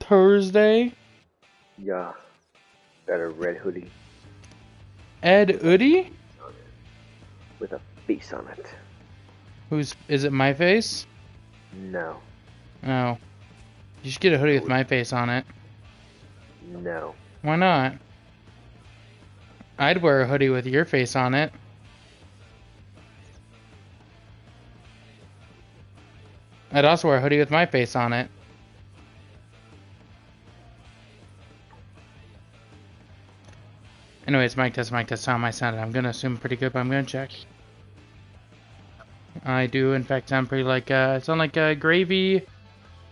Thursday. Yeah. Got a red hoodie. Ed Uddy? With a face on it. Is it my face? No. Oh. You should get a hoodie with my face on it. No. Why not? I'd wear a hoodie with your face on it. I'd also wear a hoodie with my face on it. Anyways, mic test, how am I sounding? I'm gonna assume pretty good, but I'm gonna check. I do, in fact, sound pretty like, I sound like gravy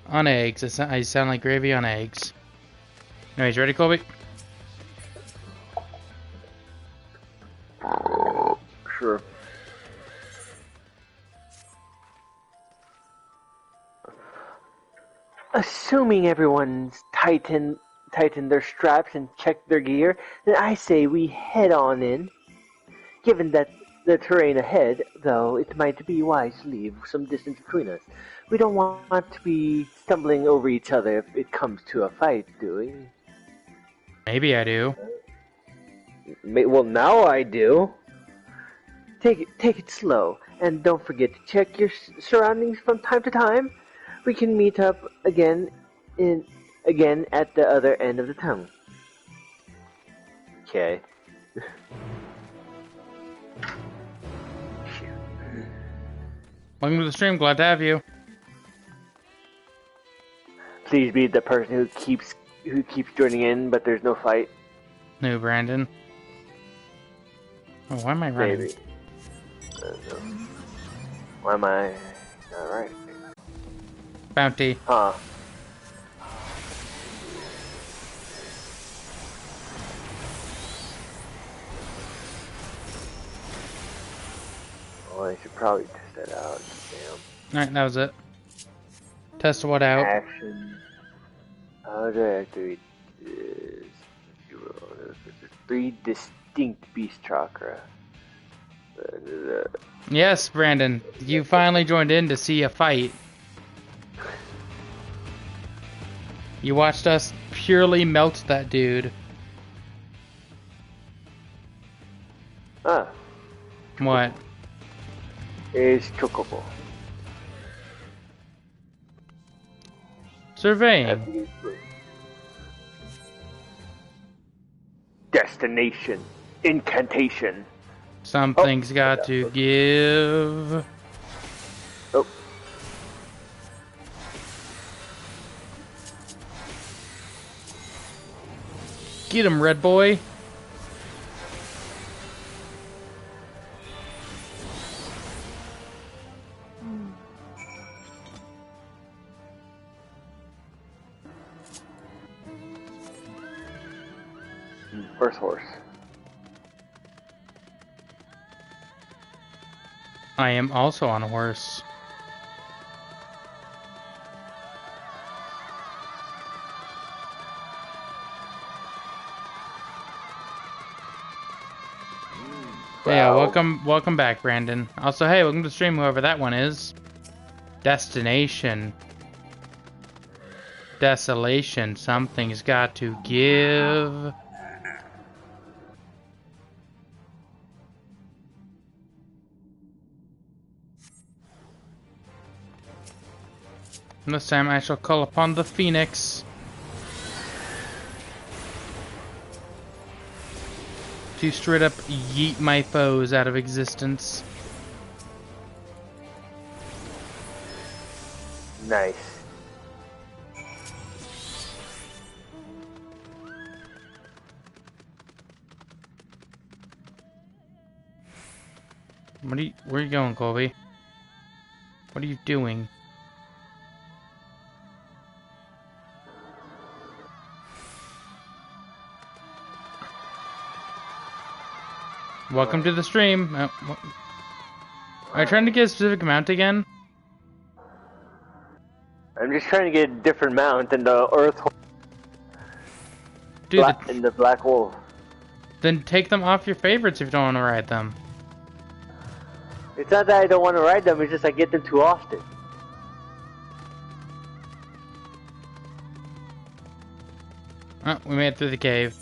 on eggs. I sound like gravy on eggs. Anyways, ready, Colby? Sure. Assuming everyone's tightened their straps and checked their gear, then I say we head on in. Given that the terrain ahead, though, it might be wise to leave some distance between us. We don't want to be stumbling over each other if it comes to a fight, do we? Maybe I do. Well, now I do. Take it slow, and don't forget to check your surroundings from time to time. We can meet up again at the other end of the tunnel. Okay. Welcome to the stream, glad to have you. Please be the person who keeps joining in, but there's no fight. No, Brandon. Oh, why am I running? Maybe. Why am I? Alright. Bounty. Huh. Oh, I should probably test that out. Damn. Alright, that was it. Test what out? Action. How do I activate this? 3 distinct beast chakra. Yes, Brandon. You finally joined in to see a fight. You watched us purely melt that dude. Ah. What? Is Chocobo. Surveying. Destination. Incantation. Something's got to give. Oh. Get him, red boy. Earth horse. I am also on a horse. Wow. Yeah, welcome back, Brandon. Also, hey, welcome to the stream, whoever that one is. Destination. Desolation. Something's got to give. And this time I shall call upon the Phoenix to straight up yeet my foes out of existence. Nice. Where are you going, Colby? What are you doing? Welcome to the stream. Are you trying to get a specific mount again? I'm just trying to get a different mount than the Earth horse. Dude, and the Black Wolf. Then take them off your favorites if you don't want to ride them. It's not that I don't want to ride them, it's just I get them too often. Oh, we made it through the cave.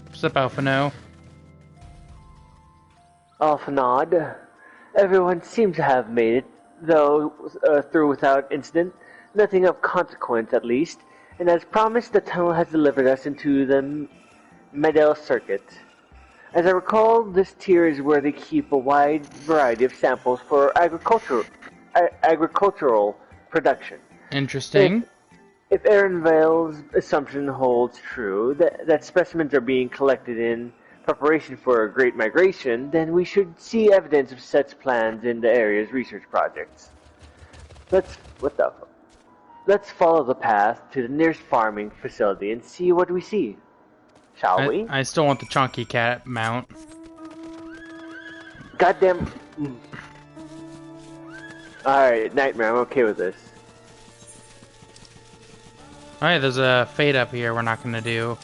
What's up, Alphino? Alphanod. Everyone seems to have made it, though through without incident. Nothing of consequence, at least. And as promised, the tunnel has delivered us into the Medel circuit. As I recall, this tier is where they keep a wide variety of samples for agricultural production. Interesting. If Aaronvale's assumption holds true, that specimens are being collected in preparation for a great migration, then we should see evidence of such plans in the area's research projects. Let's follow the path to the nearest farming facility and see what we see. Shall we? I still want the chunky cat mount. Goddamn. Alright, Nightmare, I'm okay with this. Alright, there's a fade up here we're not gonna do.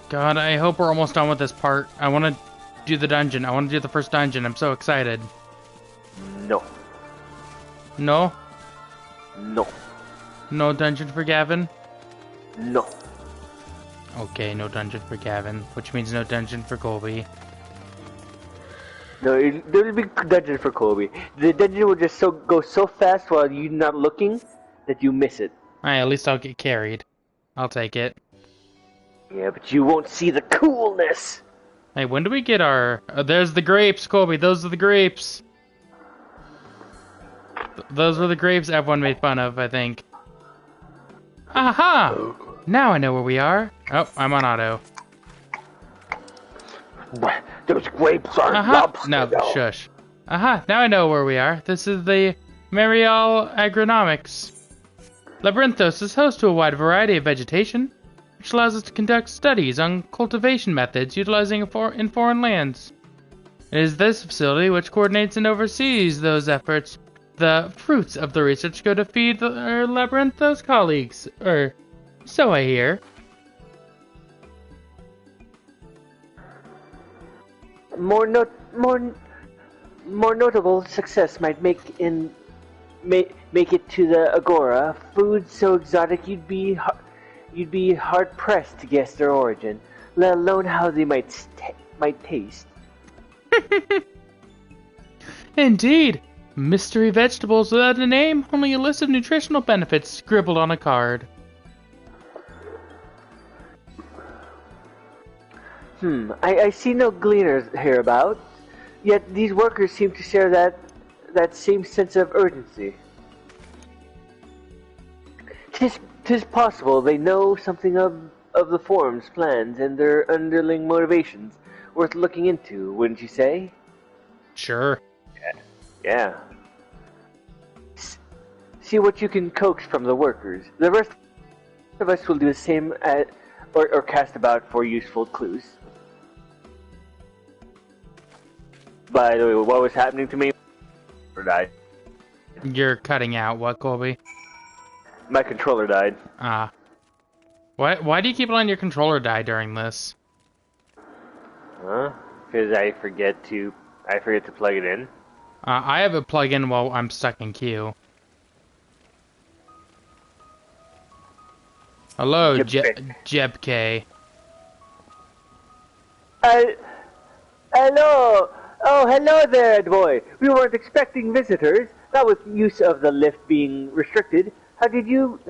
God, I hope we're almost done with this part. I want to do the dungeon. I want to do the first dungeon. I'm so excited. No. No? No. No dungeon for Gavin? No. Okay, no dungeon for Gavin, which means no dungeon for Colby. No, there will be dungeon for Kobe. The dungeon will just go so fast while you're not looking that you miss it. Alright, at least I'll get carried. I'll take it. Yeah, but you won't see the coolness. Hey, when do we get our... there's the grapes, Colby. Those are the grapes. Those were the grapes everyone made fun of, I think. Aha! Now I know where we are. Oh, I'm on auto. Those grapes are Aha! No, shush. Aha! Now I know where we are. This is the Marial Agronomics. Labyrinthos is host to a wide variety of vegetation, which allows us to conduct studies on cultivation methods utilizing in foreign lands. It is this facility which coordinates and oversees those efforts. The fruits of the research go to feed our Labyrinthos colleagues, or so I hear. More notable success might make it to the Agora. Food so exotic you'd be hard pressed to guess their origin, let alone how they might taste. Indeed, mystery vegetables without a name, only a list of nutritional benefits scribbled on a card. I see no gleaners hereabouts, yet these workers seem to share that same sense of urgency. 'Tis possible they know something of the forum's plans and their underling motivations, worth looking into, wouldn't you say? Sure. Yeah. See what you can coax from the workers. The rest of us will do the same or cast about for useful clues. By the way, what was happening to me? Or died. You're cutting out what, Colby? My controller died. Ah. Why do you keep letting your controller die during this? Huh? Because I forget to plug it in. I have it plug in while I'm stuck in queue. Hello, Jeb-K. Hello! Oh, hello there, boy. We weren't expecting visitors. Not with use of the lift being restricted. How did you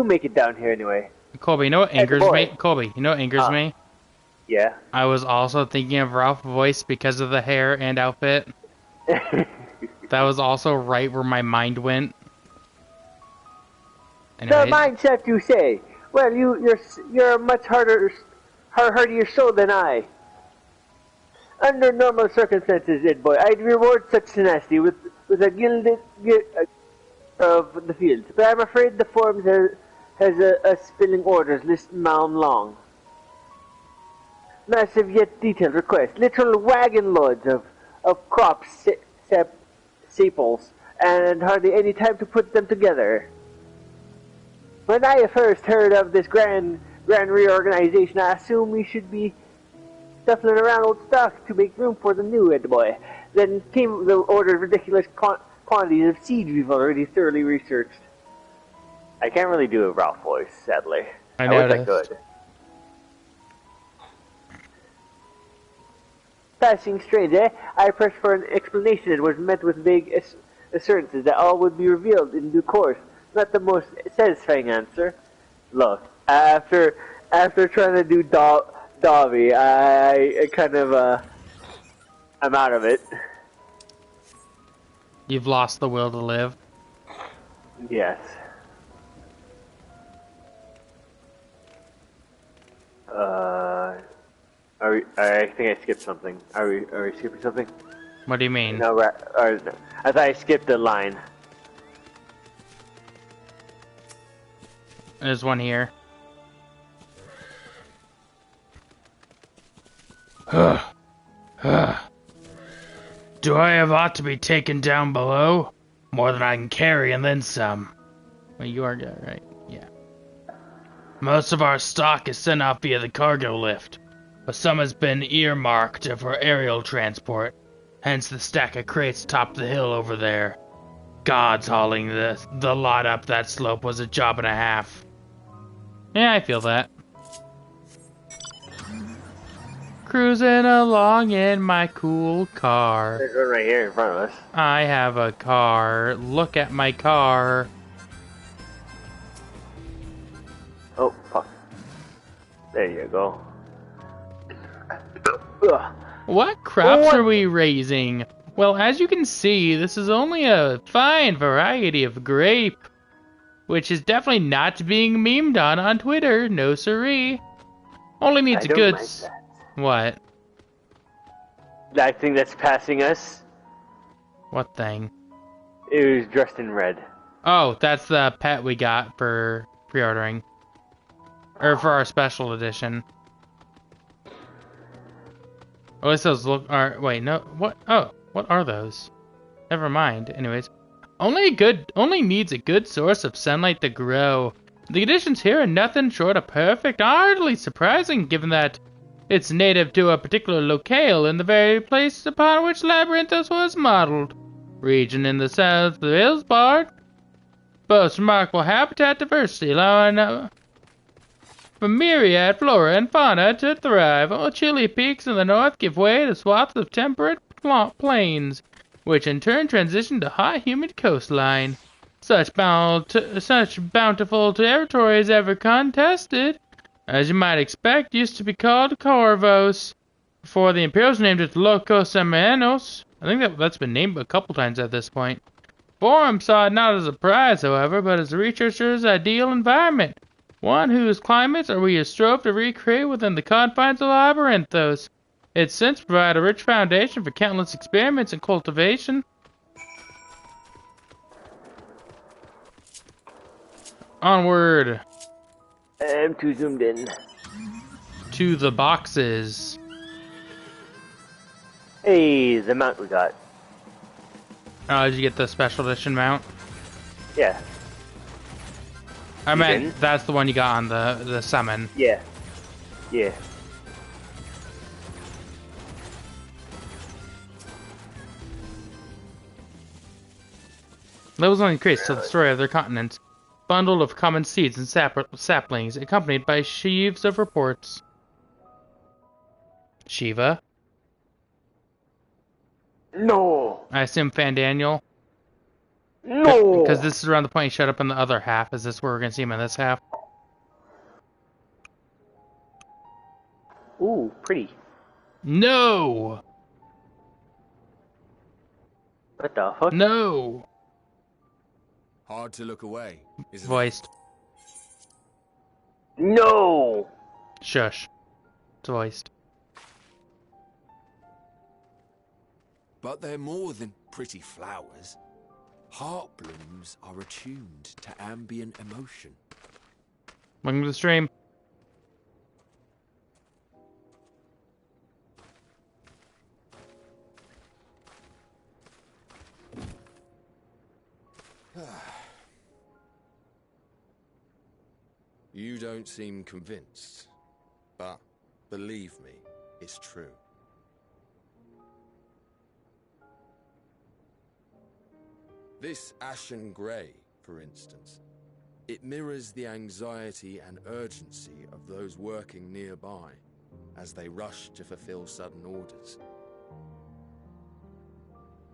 make it down here anyway? Colby, you know what angers me? Colby, you know what angers me? Yeah. I was also thinking of Ralph's voice because of the hair and outfit. That was also right where my mind went. The mindset, you say? Well, you're a much hardier soul than I. Under normal circumstances, Ed boy, I'd reward such tenacity with a gilded of the field. But I'm afraid the forms has a spilling orders list mound long. Massive yet detailed request. Literal wagon loads of crops, saples, and hardly any time to put them together. When I first heard of this grand reorganization, I assumed we should be shuffling around old stock to make room for the new, Ed boy. Then came the order of ridiculous quantities of seeds we've already thoroughly researched. I can't really do a Ralph voice, sadly. I wish I noticed. could. Passing strange, eh? I pressed for an explanation and was met with vague assurances that all would be revealed in due course. Not the most satisfying answer. Look, after trying to do Dobby, I kind of I'm out of it. You've lost the will to live. Yes. I think I skipped something. Are we skipping something? What do you mean? No, no, I thought I skipped a line. There's one here. Do I have ought to be taken down below? More than I can carry and then some. Well, you are good, right? Yeah. Most of our stock is sent out via the cargo lift, but some has been earmarked for aerial transport. Hence the stack of crates atop the hill over there. Gods, hauling the lot up that slope was a job and a half. Yeah, I feel that. Cruising along in my cool car. There's one right here in front of us. I have a car. Look at my car. Oh, fuck. There you go. Ugh. What crops are we raising? Well, as you can see, this is only a fine variety of grape, which is definitely not being memed on Twitter. No siree. Only needs I a don't good... like that. What? That thing that's passing us, What thing? it was dressed in red. Oh, that's the pet we got for pre-ordering. Or for our special edition. Oh, it says look... wait, no... What? Oh, what are those? Never mind. Anyways. Only needs a good source of sunlight to grow. The conditions here are nothing short of perfect. Hardly surprising, given that it's native to a particular locale in the very place upon which Labyrinthos was modeled. Region in the south of the hills part boasts remarkable habitat diversity, allowing for myriad flora and fauna to thrive. While chilly peaks in the north give way to swaths of temperate plains, which in turn transition to hot, humid coastline. Such bountiful territory as ever contested, as you might expect, used to be called Corvos, before the Imperials named it Locos Amenos. I think that's been named a couple times at this point. Forum saw it not as a prize, however, but as a researcher's ideal environment, one whose climates we have strove to recreate within the confines of Labyrinthos. It's since provided a rich foundation for countless experiments and cultivation. Onward. I'm too zoomed in. To the boxes. Hey, the mount we got. Oh, did you get the special edition mount? Yeah. I meant that's the one you got on the summon. Yeah. Yeah. Levels only increase to the story of their continent. Bundle of common seeds and saplings, accompanied by sheaves of reports. Shiva? No. I assume Fandaniel? No. Because this is around the point he showed up in the other half. Is this where we're going to see him in this half? Ooh, pretty. No! What the fuck? No! Hard to look away, isn't Voiced. No. Shush. It's voiced. But they're more than pretty flowers. Heart blooms are attuned to ambient emotion. Welcome to the stream. You don't seem convinced, but believe me, it's true. This ashen grey, for instance, it mirrors the anxiety and urgency of those working nearby as they rush to fulfill sudden orders.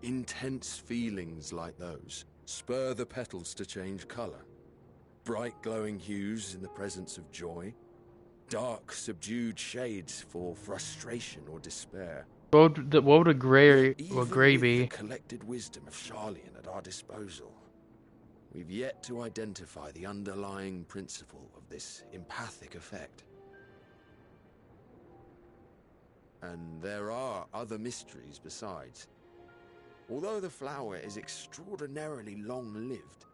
Intense feelings like those spur the petals to change colour. Bright glowing hues in the presence of joy, dark subdued shades for frustration or despair. What would a gray Even be? with the collected wisdom of Charlian at our disposal, we've yet to identify the underlying principle of this empathic effect. And there are other mysteries besides. Although the flower is extraordinarily long-lived,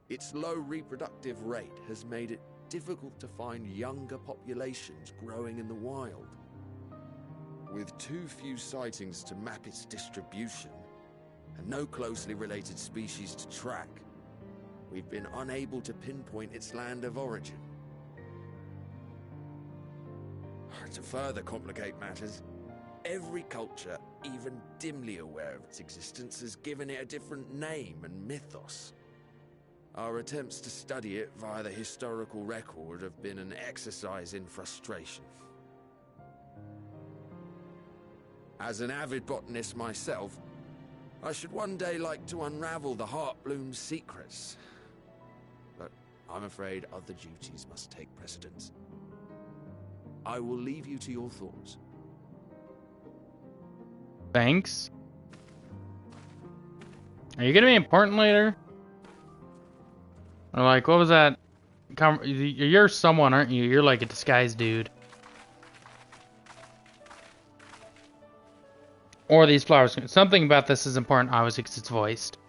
its low reproductive rate has made it difficult to find younger populations growing in the wild. With too few sightings to map its distribution, and no closely related species to track, we've been unable to pinpoint its land of origin. To further complicate matters, every culture, even dimly aware of its existence, has given it a different name and mythos. Our attempts to study it via the historical record have been an exercise in frustration. As an avid botanist myself, I should one day like to unravel the Heartbloom's secrets. But I'm afraid other duties must take precedence. I will leave you to your thoughts. Thanks. Are you gonna be important later? Or like, what was that? You're someone, aren't you? You're like a disguised dude. Or these flowers. Something about this is important, obviously, because it's voiced.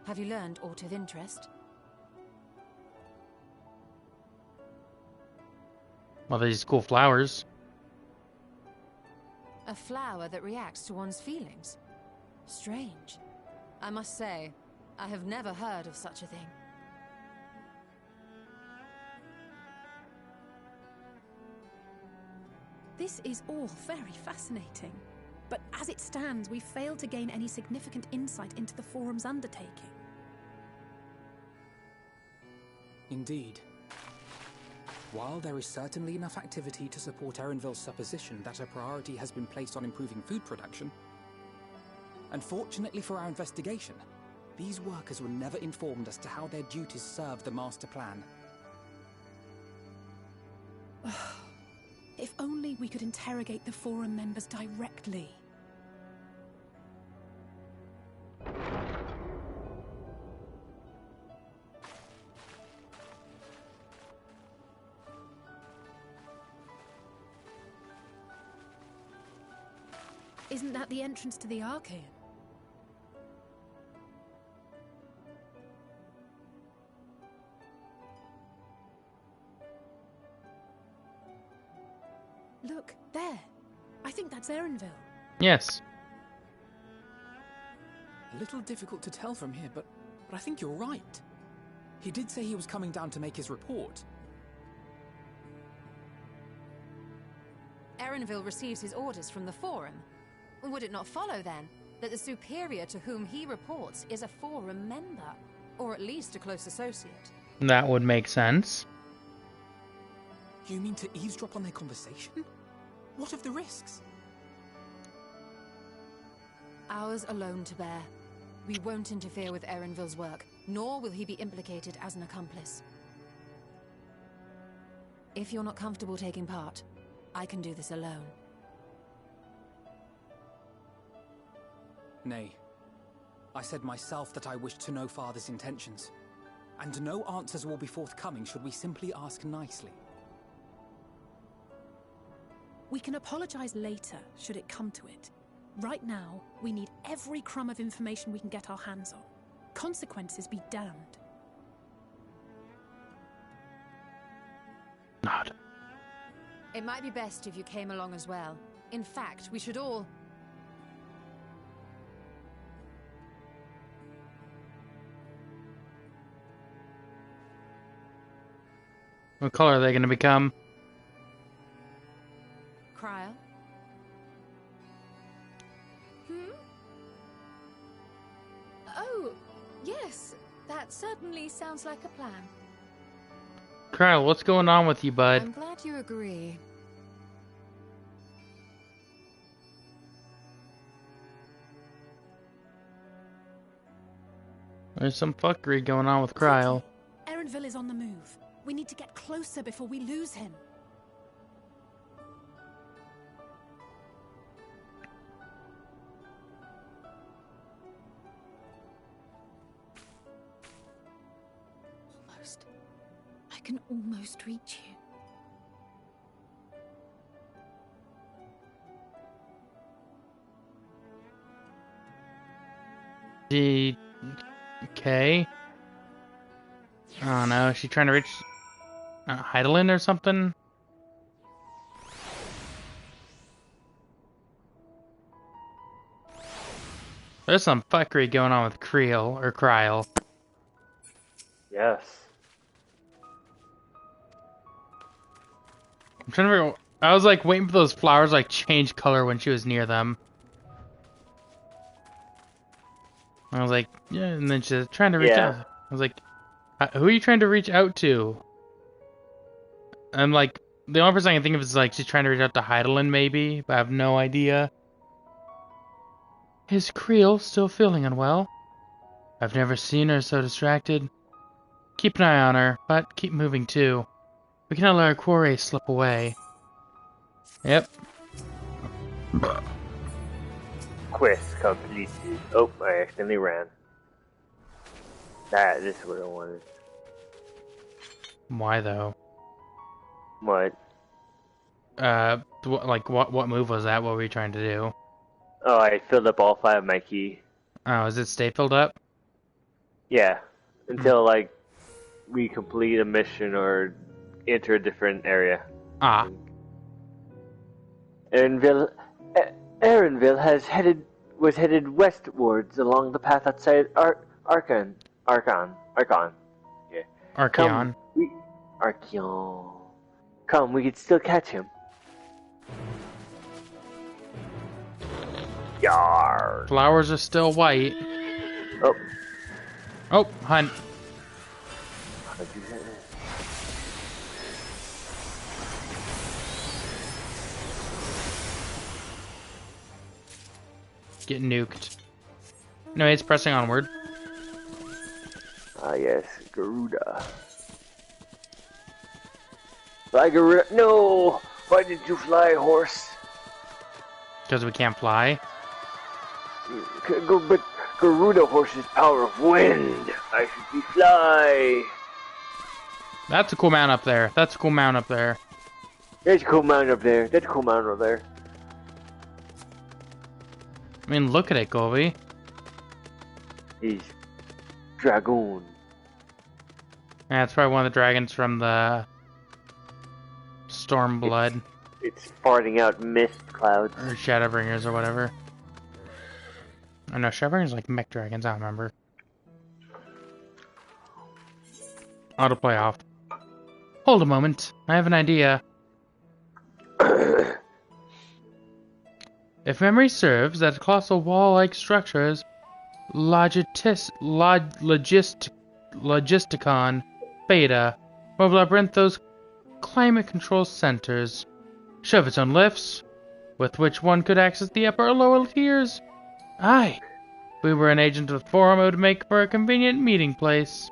Have you learned aught of interest? Well, these cool flowers. A flower that reacts to one's feelings. Strange. I must say, I have never heard of such a thing. This is all very fascinating. But as it stands, we've failed to gain any significant insight into the Forum's undertaking. Indeed. While there is certainly enough activity to support Erenville's supposition that a priority has been placed on improving food production, unfortunately for our investigation, these workers were never informed as to how their duties serve the master plan. If only we could interrogate the Forum members directly. Isn't that the entrance to the Archaean? Look, there. I think that's Erenville. Yes. A little difficult to tell from here, but I think you're right. He did say he was coming down to make his report. Erenville receives his orders from the Forum. Would it not follow, then, that the superior to whom he reports is a Forum member? Or at least a close associate? That would make sense. You mean to eavesdrop on their conversation? What of the risks? Ours alone to bear. We won't interfere with Erenville's work, nor will he be implicated as an accomplice. If you're not comfortable taking part, I can do this alone. Nay. I said myself that I wished to know Father's intentions. And no answers will be forthcoming should we simply ask nicely. We can apologize later, should it come to it. Right now, we need every crumb of information we can get our hands on. Consequences be damned. Nod. It might be best if you came along as well. In fact, we should all... What color are they going to become? Cryo? Oh, Yes, that certainly sounds like a plan. Kyle, what's going on with you, bud? I'm glad you agree. There's some fuckery going on with Kryle. Erenville is on the move. We need to get closer before we lose him. Almost. I can almost reach you. Okay. I don't know. Is she trying to reach Heidelin or something? There's some fuckery going on with Kryle. Yes. I'm trying to figure. I was like waiting for those flowers like change color when she was near them. I was like, yeah, and then she's trying to reach Yeah. out. I was like, who are you trying to reach out to? I'm like, the only person I can think of is like she's trying to reach out to Heidelin maybe, but I have no idea. Is Creel still feeling unwell? I've never seen her so distracted. Keep an eye on her, but keep moving too. We cannot let our quarry slip away. Yep. Quest completed. Oh, I accidentally ran. This is what I wanted. Why though? What? Like what move was that? What were you trying to do? Oh, I filled up all 5 of my key. Oh, is it stay filled up? Yeah. Until, like, we complete a mission or enter a different area. Ah. Erenville was headed westwards along the path outside Archon. Yeah. Archeon. Archeon. Come, we could still catch him. Yar. Flowers are still white. Oh. Oh, hunt. How'd you get it? Get nuked. No, it's pressing onward. Ah, yes, Garuda. Fly, Garuda. No! Why did you fly, horse? Because we can't fly. But Garuda horse's power of wind. I should be fly. That's a cool mount up there. That's a cool mount up there. There's a cool mountain up there. That's a cool mountain over there. I mean, look at it, Colby. He's Dragoon. Yeah, it's probably one of the dragons from the Stormblood. It's farting out mist clouds. Or Shadowbringers or whatever. I know, Shadowbringers like mech dragons, I don't remember. Autoplay off. Hold a moment. I have an idea. If memory serves, that colossal wall-like structure is Logisticon Beta, one of Labyrinthos climate control centers. Should have its own lifts, with which one could access the upper or lower tiers. Aye, if we were an agent of the Forum, it would make for a convenient meeting place.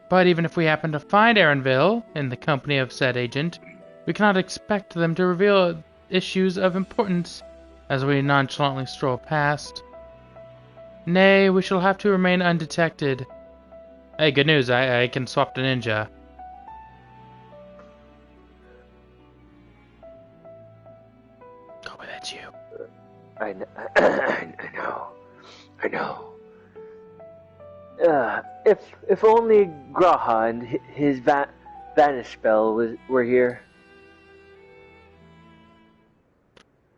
But even if we happen to find Erenville in the company of said agent, we cannot expect them to reveal issues of importance as we nonchalantly stroll past. Nay, we shall have to remain undetected. Hey, good news, I can swap to ninja. Oh, that's you. I know. If only Graha and his vanish spell were here.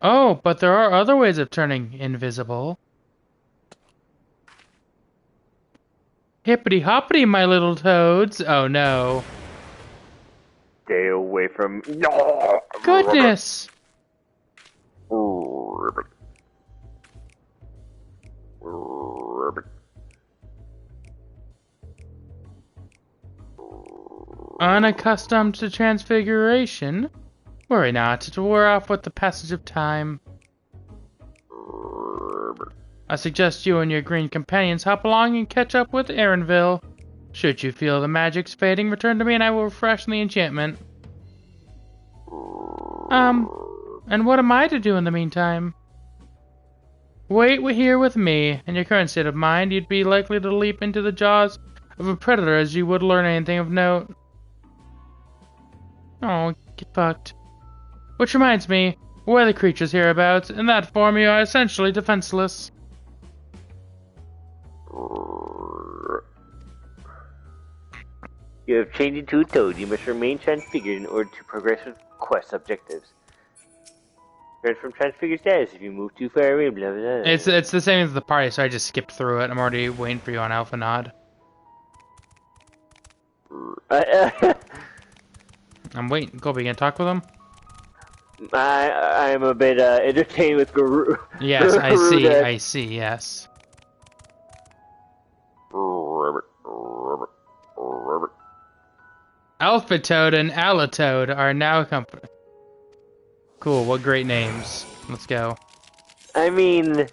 Oh, but there are other ways of turning invisible. Hippity hoppity, my little toads. Oh no. Stay away from. No. Goodness. Ribbit. unaccustomed to transfiguration? Worry not, it will wear off with the passage of time. I suggest you and your green companions hop along and catch up with Erinville. Should you feel the magic's fading, return to me and I will refresh the enchantment. And what am I to do in the meantime? Wait here with me. In your current state of mind, you'd be likely to leap into the jaws of a predator as you would learn anything of note. Oh, get fucked. Which reminds me, we're the creatures hereabouts. In that form, you are essentially defenseless. You have changed into a toad. You must remain transfigured in order to progress with quest objectives. From transfigured status if you move too far away, blah blah blah. It's the same as the party, so I just skipped through it. I'm already waiting for you on Alpha Nod. I'm waiting. Colby, you gonna talk with him? I'm a bit entertained with Guru. Yes, I see. I see. Yes. Alpha Toad and Alatoad are now company. Cool. What great names. Let's go. I mean,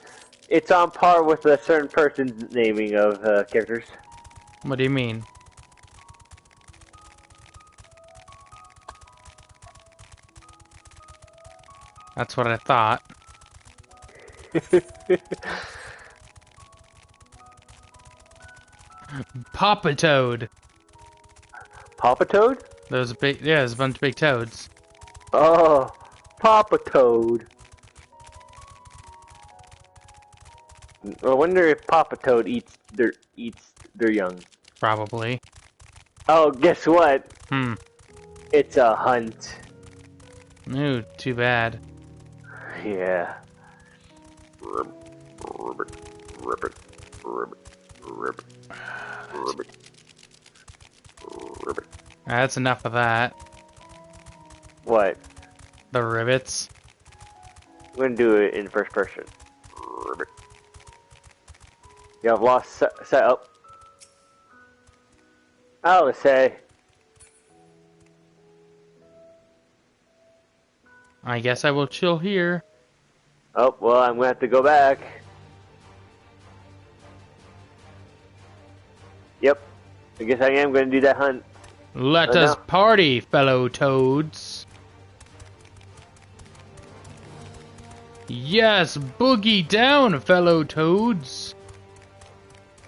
it's on par with a certain person's naming of characters. What do you mean? That's what I thought. Papa Toad. Papa Toad? There's a bunch of big toads. Oh, Papa Toad. I wonder if Papa Toad eats their young. Probably. Oh, guess what? Hmm. It's a hunt. Ooh, too bad. Yeah. That's enough of that. What? The rivets. I'm gonna do it in first person. Yeah, I've lost set up. I'll say. I guess I will chill here. Oh, well, I'm gonna have to go back. Yep. I guess I am gonna do that hunt. Let us party, fellow toads. Yes, boogie down, fellow toads.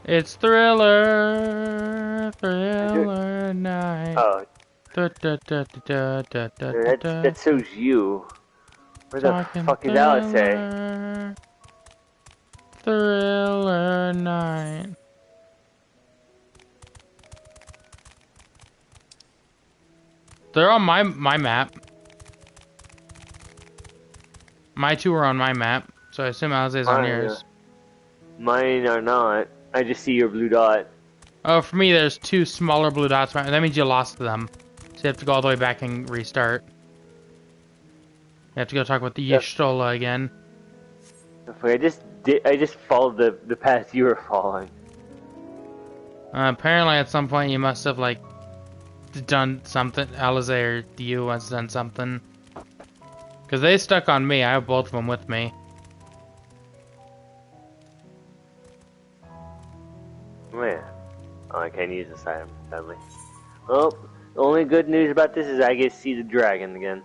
It's Thriller night. Oh. That shows you. Where the fuck is Alice say? Thriller night. They're on my map. My two are on my map, so I assume Alice's on yours. Mine are not. I just see your blue dot. Oh, for me, there's two smaller blue dots. That means you lost them. So you have to go all the way back and restart. You have to go talk with the Y'shtola again. I just followed the path you were following. Apparently, at some point, you must have like done something. Alice or you has done something. Because they stuck on me. I have both of them with me. Oh yeah. Oh, I can't use this item, sadly. Oh, the only good news about this is I get to see the dragon again.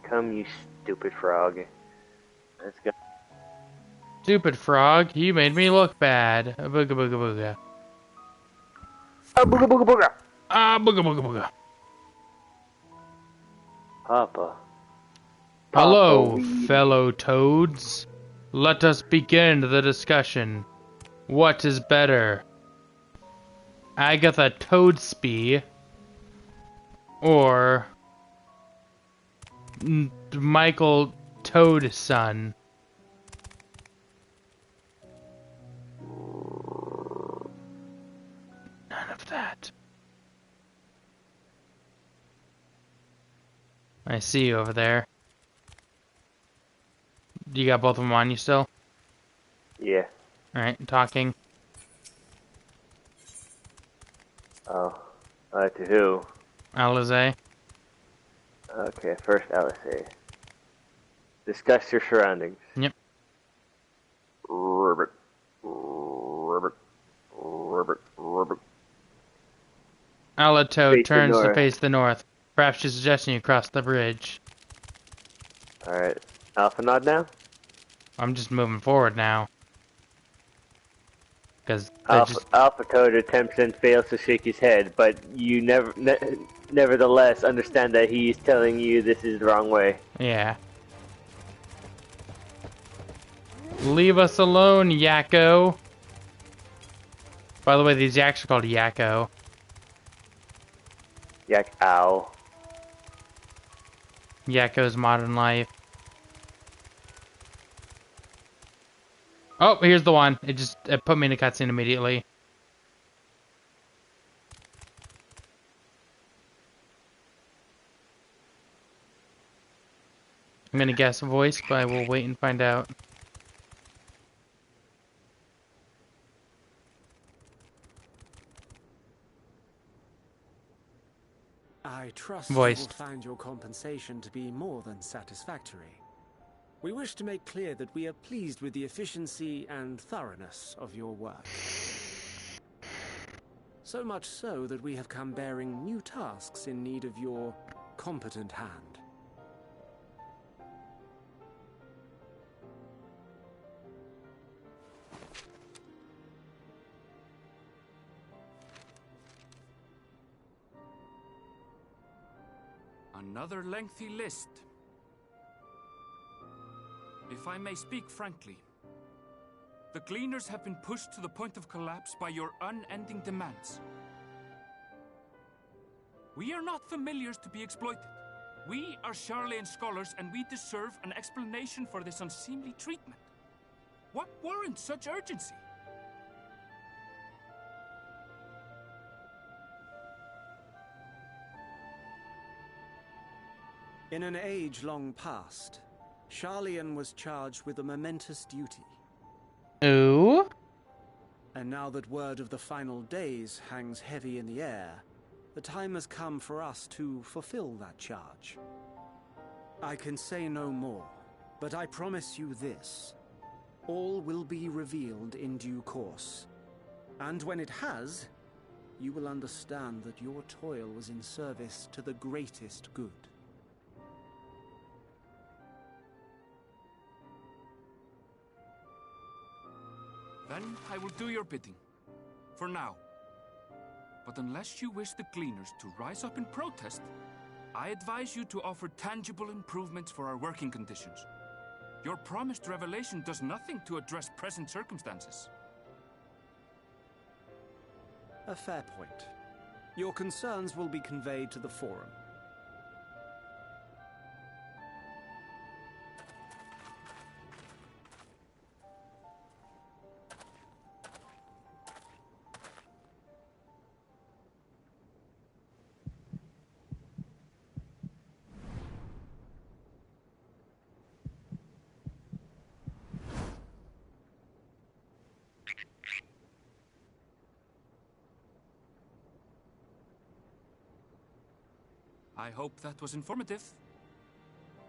Come, you stupid frog. Let's go. Stupid frog, you made me look bad. Booga booga booga. Ah, booga booga booga! Ah, booga booga booga. Papa. Hello, Weed. fellow toads. Let us begin the discussion. What is better? Agatha Toadspie or Michael Toadson? None of that. I see you over there. You got both of them on you still? Yeah. Alright, talking. Oh. To who? Alizé. Okay, first LSA. Discuss your surroundings. Yep. Ribbit. Ribbit. Ribbit. Ribbit. Alato Face the turns to north. face the north. Perhaps she's suggesting you cross the bridge. Alright. Alpha nod now? I'm just moving forward now. Because Alpha Code attempts and fails to shake his head, but you nevertheless understand that he's telling you this is the wrong way. Yeah. Leave us alone, Yakko. By the way, these yaks are called Yakko. Yak ow. Yakko's Modern Life. Oh, here's the one. It put me in a cutscene immediately. I'm gonna guess a voice, but I will wait and find out. I trust Voiced. you will find your compensation to be more than satisfactory. We wish to make clear that we are pleased with the efficiency and thoroughness of your work. So much so that we have come bearing new tasks in need of your competent hand. Another lengthy list. If I may speak frankly, the Gleaners have been pushed to the point of collapse by your unending demands. We are not familiars to be exploited. We are Charlayan scholars, and we deserve an explanation for this unseemly treatment. What warrants such urgency? In an age long past, Charlayan was charged with a momentous duty. Ooh? And now that word of the final days hangs heavy in the air, the time has come for us to fulfill that charge. I can say no more, but I promise you this. All will be revealed in due course. And when it has, you will understand that your toil was in service to the greatest good. Then I will do your bidding. For now. But unless you wish the Gleaners to rise up in protest, I advise you to offer tangible improvements for our working conditions. Your promised revelation does nothing to address present circumstances. A fair point. Your concerns will be conveyed to the Forum. I hope that was informative.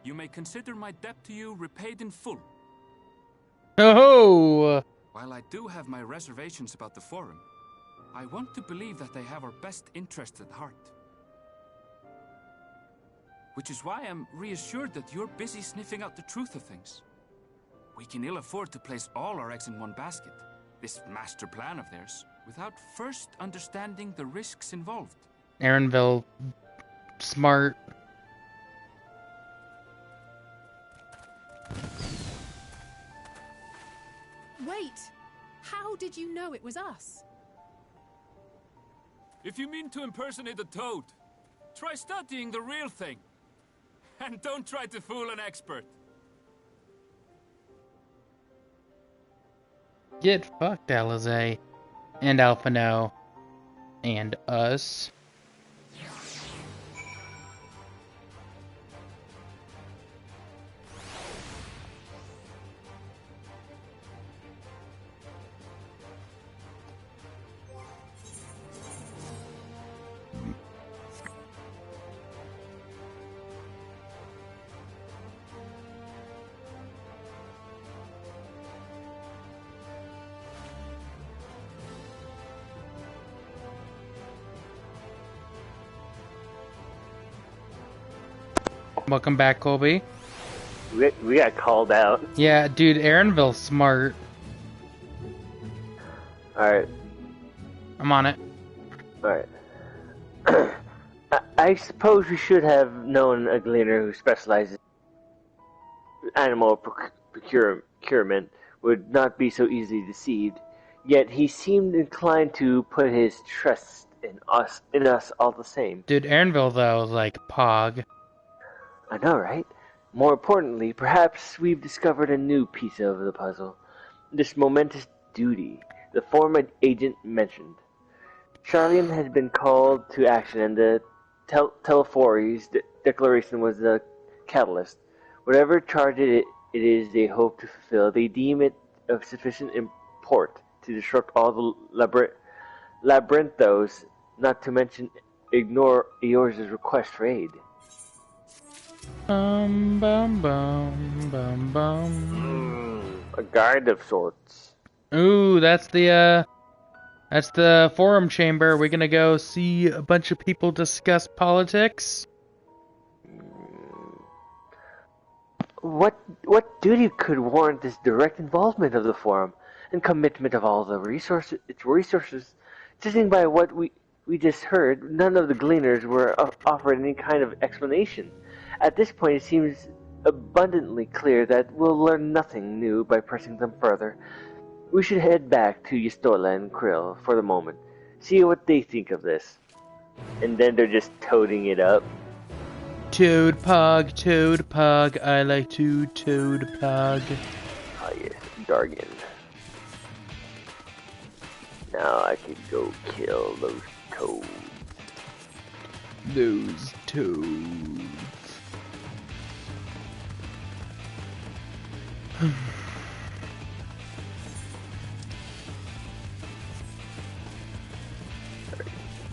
You may consider my debt to you repaid in full. Oh! While I do have my reservations about the Forum, I want to believe that they have our best interests at heart. Which is why I'm reassured that you're busy sniffing out the truth of things. We can ill afford to place all our eggs in one basket, this master plan of theirs, without first understanding the risks involved. Aaronville, smart. Wait! How did you know it was us? If you mean to impersonate a toad, try studying the real thing. And don't try to fool an expert. Get fucked, Alizé. And Alphino. And us. Welcome back, Colby. We got called out. Yeah, dude, Aaronville's smart. Alright. I'm on it. Alright. I suppose we should have known a gleaner who specializes in animal procurement would not be so easily deceived. Yet he seemed inclined to put his trust in us all the same. Dude, Aaronville, though, like, pog. I know, right? More importantly, perhaps we've discovered a new piece of the puzzle. This momentous duty the former agent mentioned. Charlian had been called to action, and the Telefori's declaration was the catalyst. Whatever charge it is they hope to fulfill, they deem it of sufficient import to disrupt all the labyrinthos, not to mention ignore Eorz's request for aid. Bum bum bum bum. A guide of sorts. Ooh, that's the forum chamber. We're gonna go see a bunch of people discuss politics. What duty could warrant this direct involvement of the forum and commitment of all its resources? Judging by what we just heard, none of the gleaners were offered any kind of explanation. At this point, it seems abundantly clear that we'll learn nothing new by pressing them further. We should head back to Yistola and Krill for the moment, see what they think of this. And then they're just toting it up. Toad pug, I like to toad pug. Oh yes, jargon. Now I can go kill those toads. Those toads.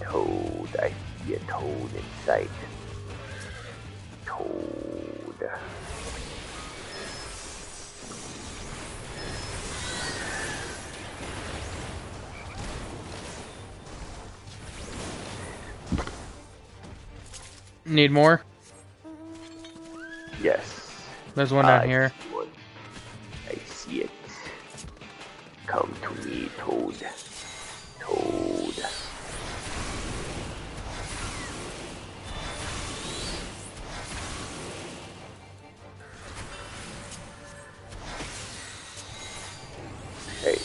Toad, I see a toad in sight. Toad. Need more? Yes. There's one down here. I see it. Come to me, Toad. Toad. Hey.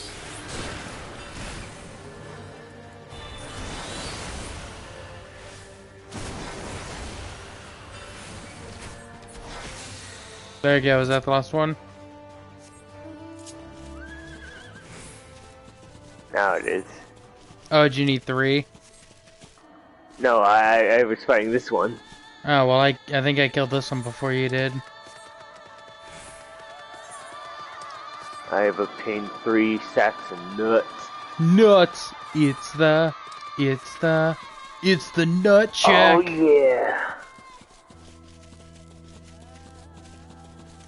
There you go, is that the last one? Now it is. Oh, do you need 3? No, I was fighting this one. Oh, well, I think I killed this one before you did. I have obtained 3 sacks of nuts. Nuts! It's the nut shack! Oh yeah!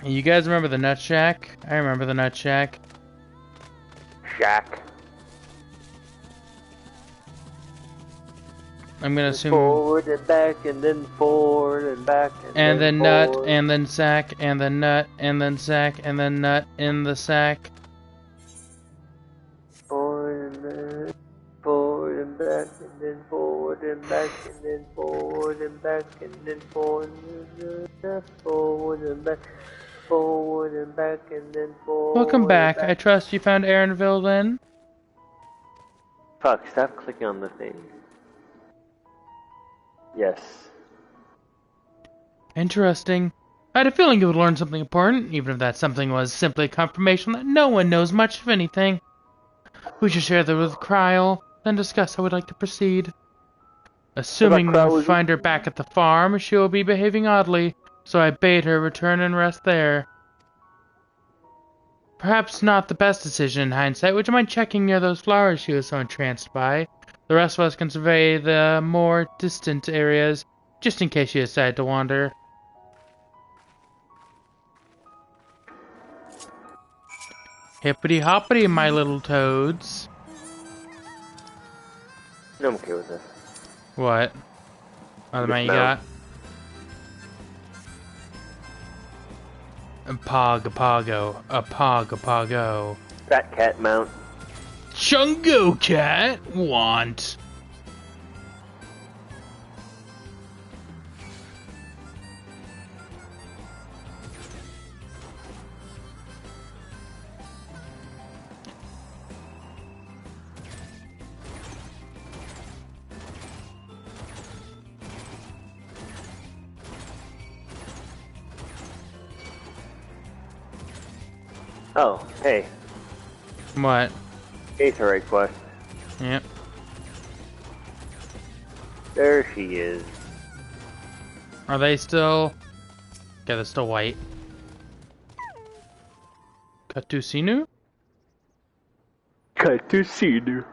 You guys remember the nut shack? I remember the nut shack. Shack. I'm gonna assume... Forward and back, and then forward and back, and then forward. nut, and then sack, and then nut, and then sack, and then nut in the sack. Forward and back, and then forward and back, and then forward and back, and then forward and back, forward and back, and then forward. Welcome back. I trust you found Aaronville then? Fuck, stop clicking on the thing. Yes. Interesting. I had a feeling you would learn something important, even if that something was simply a confirmation that no one knows much of anything. We should share that with Kryl, then discuss how we'd like to proceed. Assuming we find her back at the farm, she will be behaving oddly, so I bade her return and rest there. Perhaps not the best decision in hindsight. Would you mind checking near those flowers she was so entranced by? The rest of us can survey the more distant areas, just in case she decided to wander. Hippity hoppity, my little toads. No, I'm okay with this. What? Oh, the man you mount. got? Pog-a-pogo. A pog-a-pogo. Fat cat mount. Chungo cat want. Oh, hey. What? Aetherite quest. Yep. There she is. Are they still... Yeah, they're still white. Katusinu? Katusinu.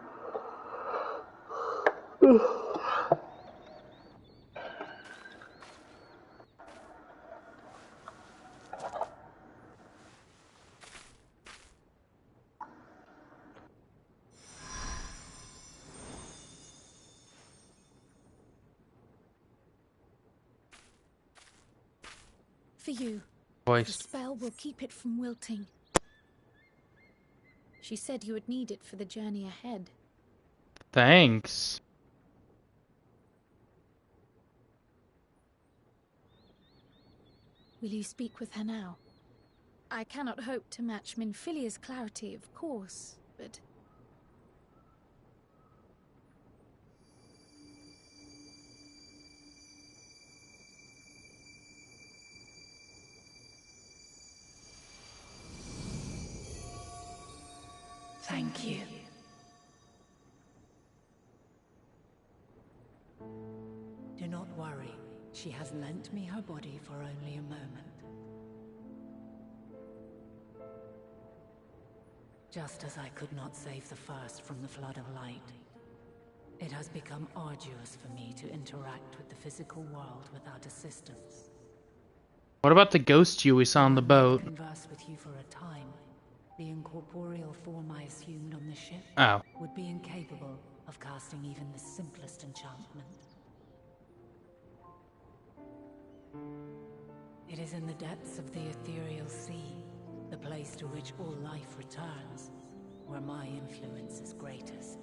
For you. The Voice. spell will keep it from wilting. She said you would need it for the journey ahead. Thanks. Will you speak with her now? I cannot hope to match Minfilia's clarity, of course, but... Thank you. Do not worry. She has lent me her body for only a moment. Just as I could not save the first from the flood of light, it has become arduous for me to interact with the physical world without assistance. What about the ghost you we saw on the boat? I might converse with you for a time. The incorporeal form I assumed on the ship would be incapable of casting even the simplest enchantment. It is in the depths of the ethereal sea, the place to which all life returns, where my influence is greatest.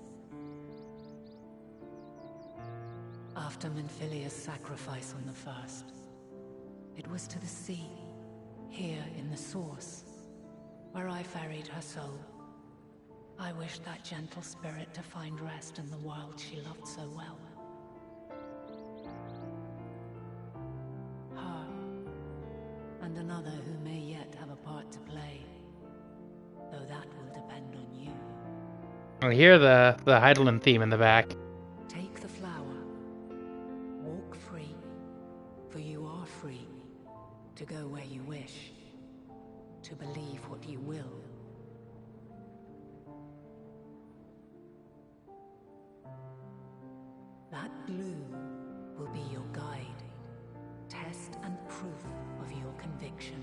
After Minfilia's sacrifice on the first, it was to the sea, here in the source, where I ferried her soul. I wished that gentle spirit to find rest in the world she loved so well. Her, and another who may yet have a part to play, though that will depend on you. I hear the Heidelin theme in the back. Take the flower. Walk free, for you are free to go where you wish, to believe what you will. That glue will be your guide, test and proof of your conviction.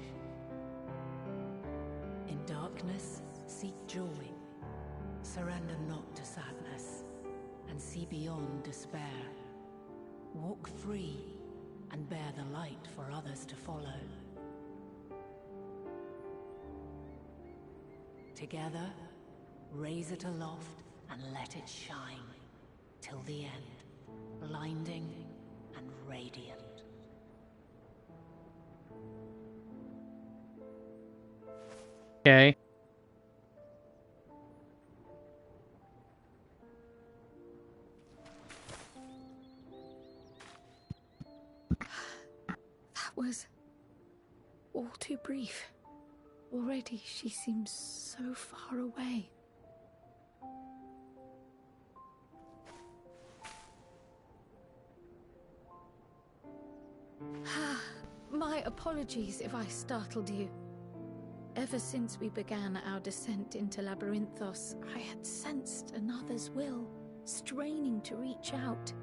In darkness, seek joy. Surrender not to sadness, and see beyond despair. Walk free, and bear the light for others to follow. Together, raise it aloft and let it shine, till the end, blinding and radiant. Okay. That was all too brief. Already she seems so far away. My apologies if I startled you. Ever since we began our descent into Labyrinthos, I had sensed another's will, straining to reach out.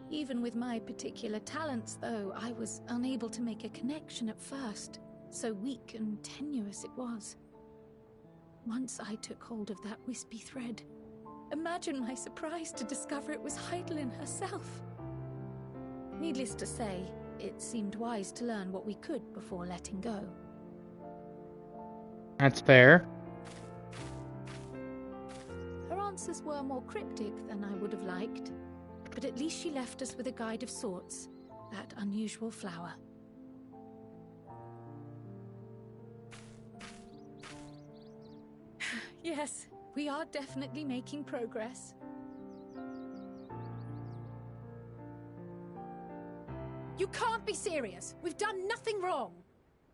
Even with my particular talents, though, I was unable to make a connection at first, so weak and tenuous it was. Once I took hold of that wispy thread, imagine my surprise to discover it was Heidelin herself. Needless to say, it seemed wise to learn what we could before letting go. That's fair. Her answers were more cryptic than I would have liked, but at least she left us with a guide of sorts, that unusual flower. Yes, we are definitely making progress. You can't be serious. We've done nothing wrong.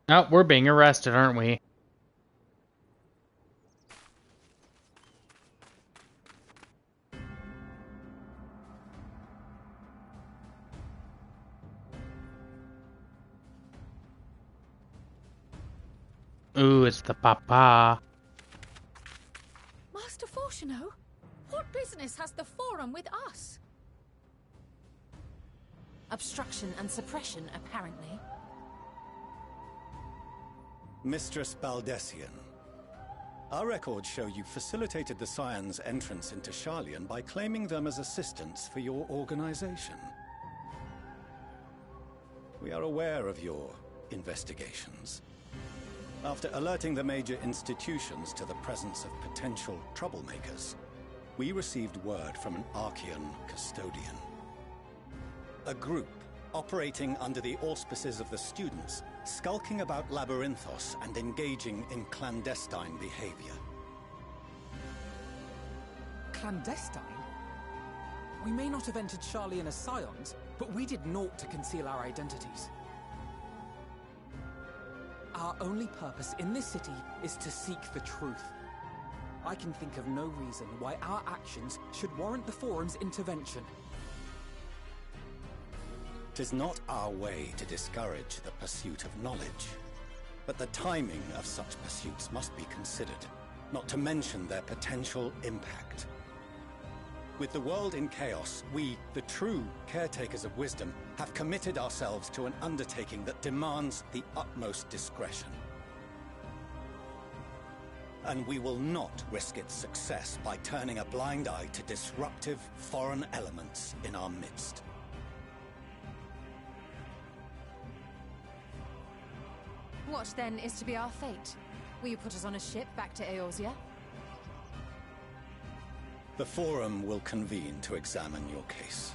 Oh, we're being arrested, aren't we? Ooh, it's the papa. Master Fortuno, what business has the Forum with us? Obstruction and suppression, apparently. Mistress Baldessian, our records show you facilitated the Scions' entrance into Sharlayan by claiming them as assistants for your organization. We are aware of your investigations. After alerting the major institutions to the presence of potential troublemakers, we received word from an Archean custodian. A group operating under the auspices of the students, skulking about Labyrinthos and engaging in clandestine behavior. Clandestine? We may not have entered Sharlayan as Scions, but we did naught to conceal our identities. Our only purpose in this city is to seek the truth. I can think of no reason why our actions should warrant the Forum's intervention. 'Tis not our way to discourage the pursuit of knowledge, but the timing of such pursuits must be considered, not to mention their potential impact. With the world in chaos, we, the true caretakers of wisdom, have committed ourselves to an undertaking that demands the utmost discretion. And we will not risk its success by turning a blind eye to disruptive foreign elements in our midst. What, then, is to be our fate? Will you put us on a ship back to Eorzea? The Forum will convene to examine your case.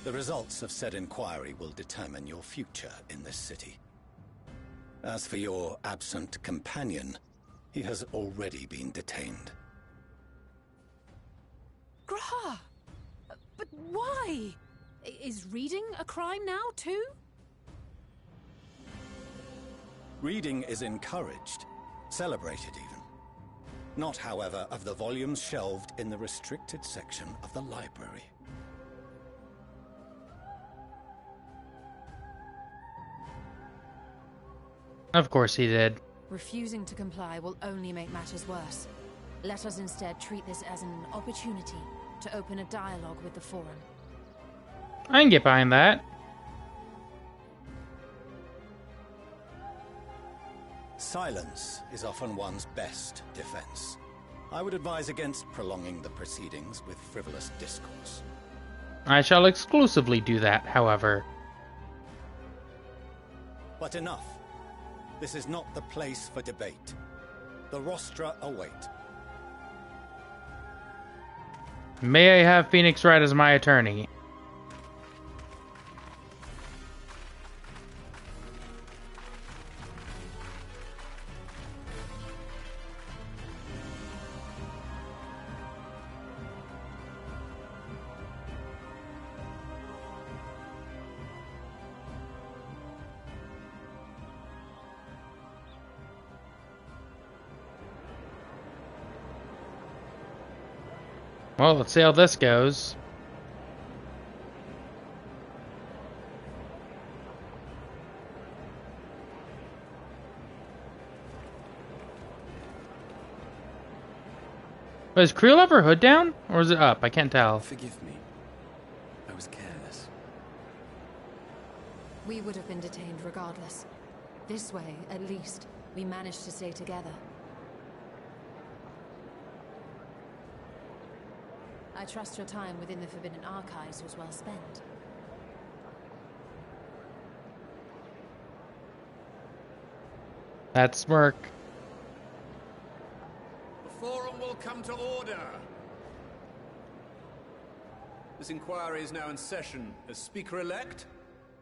The results of said inquiry will determine your future in this city. As for your absent companion, he has already been detained. Grah! But why? Is reading a crime now, too? Reading is encouraged, celebrated even. Not, however, of the volumes shelved in the restricted section of the library. Of course he did. Refusing to comply will only make matters worse. Let us instead treat this as an opportunity to open a dialogue with the Forum. I can get behind that. Silence is often one's best defense. I would advise against prolonging the proceedings with frivolous discourse. I shall exclusively do that, however. But enough. This is not the place for debate. The rostra await. May I have Phoenix Wright as my attorney? Well, let's see how this goes. Is Creel have her hood down? Or is it up? I can't tell. Forgive me. I was careless. We would have been detained regardless. This way, at least, we managed to stay together. I trust your time within the Forbidden Archives was well spent. That smirk. The forum will come to order. This inquiry is now in session. As Speaker-elect,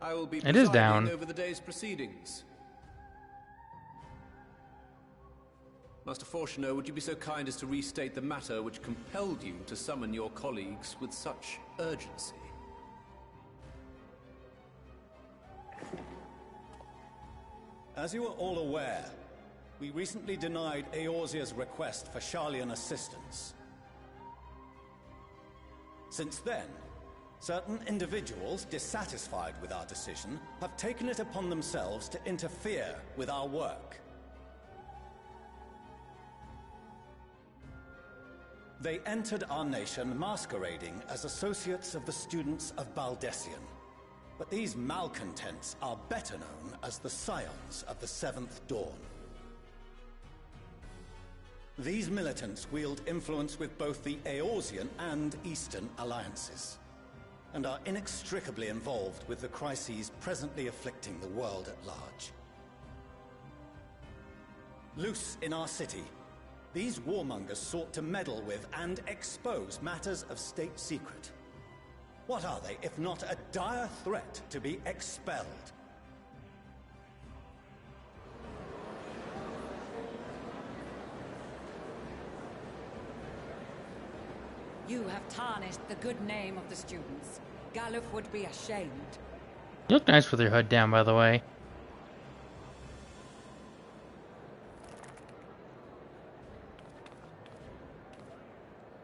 I will be It is presiding down. over the day's proceedings. Master Fortuner, would you be so kind as to restate the matter which compelled you to summon your colleagues with such urgency? As you are all aware, we recently denied Eorzea's request for Sharlayan assistance. Since then, certain individuals dissatisfied with our decision have taken it upon themselves to interfere with our work. They entered our nation masquerading as associates of the students of Baldessian. But these malcontents are better known as the Scions of the Seventh Dawn. These militants wield influence with both the Eorzean and Eastern alliances, and are inextricably involved with the crises presently afflicting the world at large. Loose in our city, these warmongers sought to meddle with and expose matters of state secret. What are they, if not a dire threat to be expelled? You have tarnished the good name of the students. Galuf would be ashamed. You look nice with your hood down, by the way.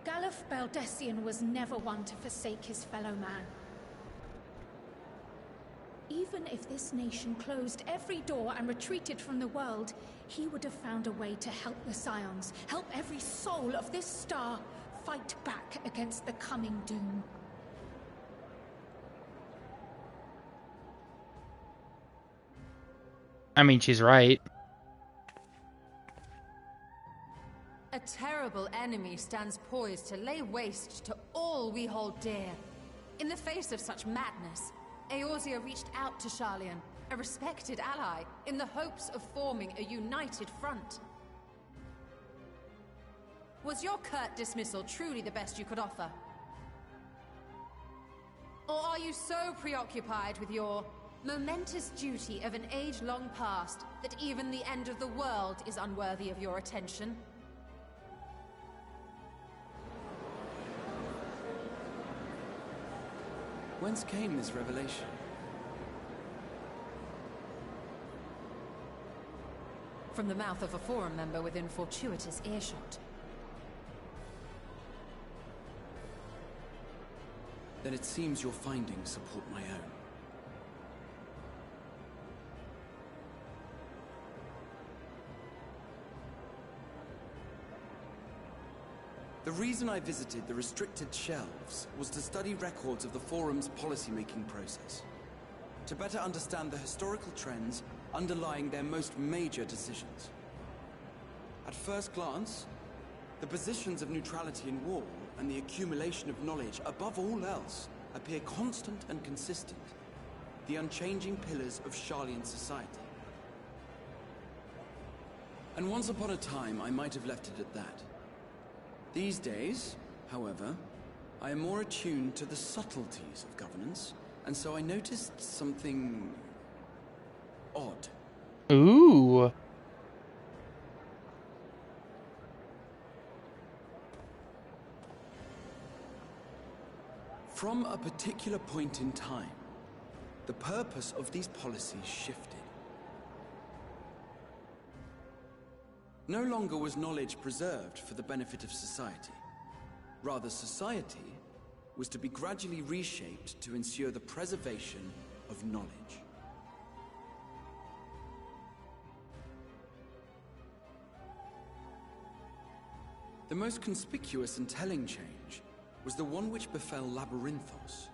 Galuf Baldessian was never one to forsake his fellow man. Even if this nation closed every door and retreated from the world, he would have found a way to help the Scions, help every soul of this star fight back against the coming doom. I mean, she's right. A terrible enemy stands poised to lay waste to all we hold dear. In the face of such madness, Eorzea reached out to Sharlayan, a respected ally, in the hopes of forming a united front. Was your curt dismissal truly the best you could offer? Or are you so preoccupied with your momentous duty of an age long past that even the end of the world is unworthy of your attention? Whence came this revelation? From the mouth of a forum member within fortuitous earshot. Then it seems your findings support my own. The reason I visited the restricted shelves was to study records of the Forum's policy-making process, to better understand the historical trends underlying their most major decisions. At first glance, the positions of neutrality in war and the accumulation of knowledge above all else appear constant and consistent, the unchanging pillars of Sharlayan society. And once upon a time, I might have left it at that. These days, however, I am more attuned to the subtleties of governance, and so I noticed something odd. Ooh. From a particular point in time, the purpose of these policies shifted. No longer was knowledge preserved for the benefit of society. Rather, society was to be gradually reshaped to ensure the preservation of knowledge. The most conspicuous and telling change was the one which befell Labyrinthos.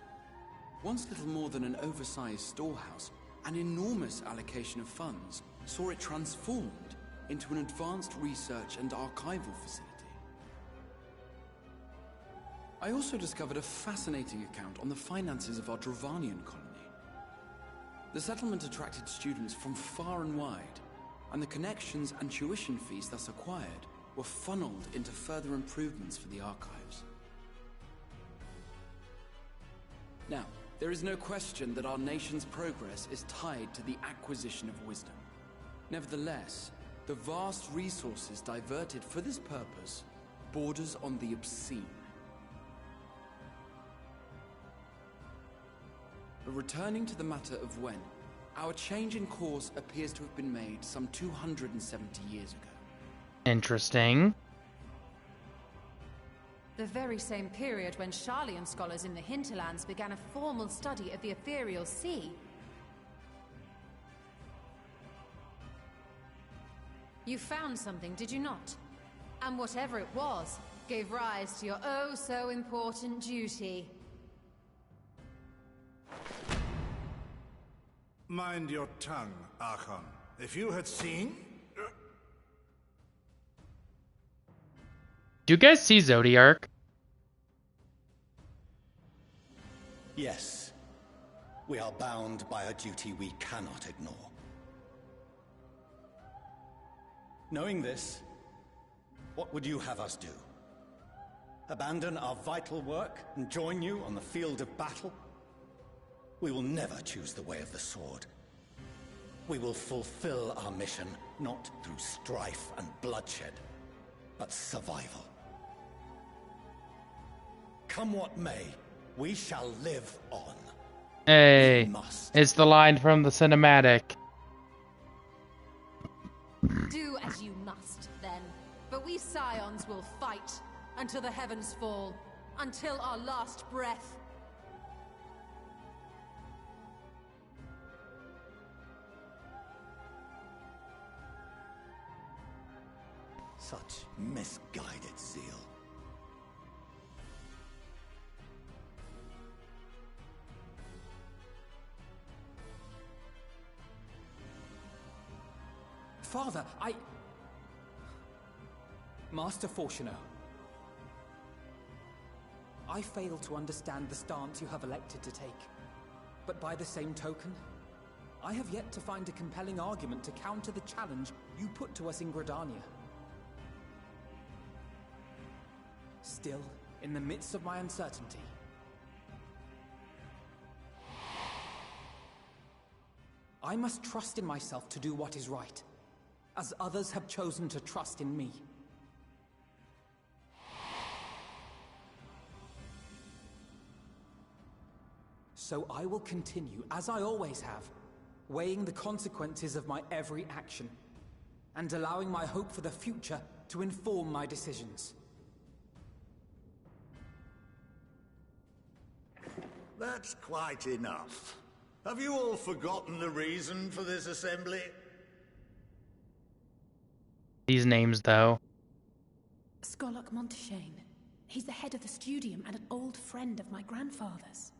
Once little more than an oversized storehouse, an enormous allocation of funds saw it transformed into an advanced research and archival facility. I also discovered a fascinating account on the finances of our Dravanian colony. The settlement attracted students from far and wide, and the connections and tuition fees thus acquired were funneled into further improvements for the archives. Now, there is no question that our nation's progress is tied to the acquisition of wisdom. Nevertheless, the vast resources diverted for this purpose borders on the obscene. But returning to the matter of when, our change in course appears to have been made some 270 years ago. Interesting. The very same period when Sharlayan scholars in the hinterlands began a formal study of the ethereal sea. You found something, did you not? And whatever it was, gave rise to your oh-so-important duty. Mind your tongue, Archon. If you had seen... Do you guys see Zodiark? Yes. We are bound by a duty we cannot ignore. Knowing this, what would you have us do? Abandon our vital work and join you on the field of battle? We will never choose the way of the sword. We will fulfill our mission not through strife and bloodshed, but survival. Come what may, we shall live on. Hey, it's the line from the cinematic. Do as you must, then. But we Scions will fight until the heavens fall, until our last breath. Such misguided zeal. Father, Master Fortuno. I fail to understand the stance you have elected to take. But by the same token, I have yet to find a compelling argument to counter the challenge you put to us in Gridania. Still, in the midst of my uncertainty, I must trust in myself to do what is right, as others have chosen to trust in me. So I will continue, as I always have, weighing the consequences of my every action, and allowing my hope for the future to inform my decisions. That's quite enough. Have you all forgotten the reason for this assembly? These names, though. Skolok Monteshane. He's the head of the Studium and an old friend of my grandfather's.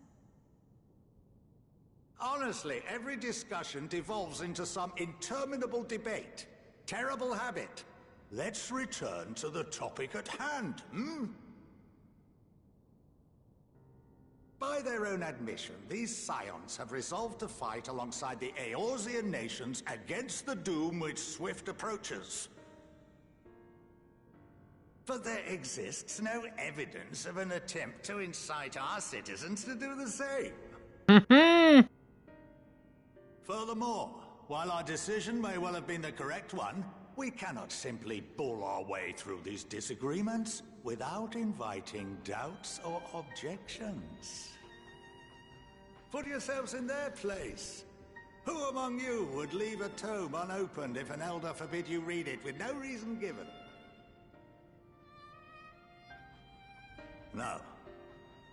Honestly, every discussion devolves into some interminable debate. Terrible habit. Let's return to the topic at hand, hmm? By their own admission, these Scions have resolved to fight alongside the Eorzean nations against the doom which swift approaches. But there exists no evidence of an attempt to incite our citizens to do the same. Furthermore, while our decision may well have been the correct one, we cannot simply bull our way through these disagreements without inviting doubts or objections. Put yourselves in their place. Who among you would leave a tome unopened if an elder forbid you read it with no reason given? No.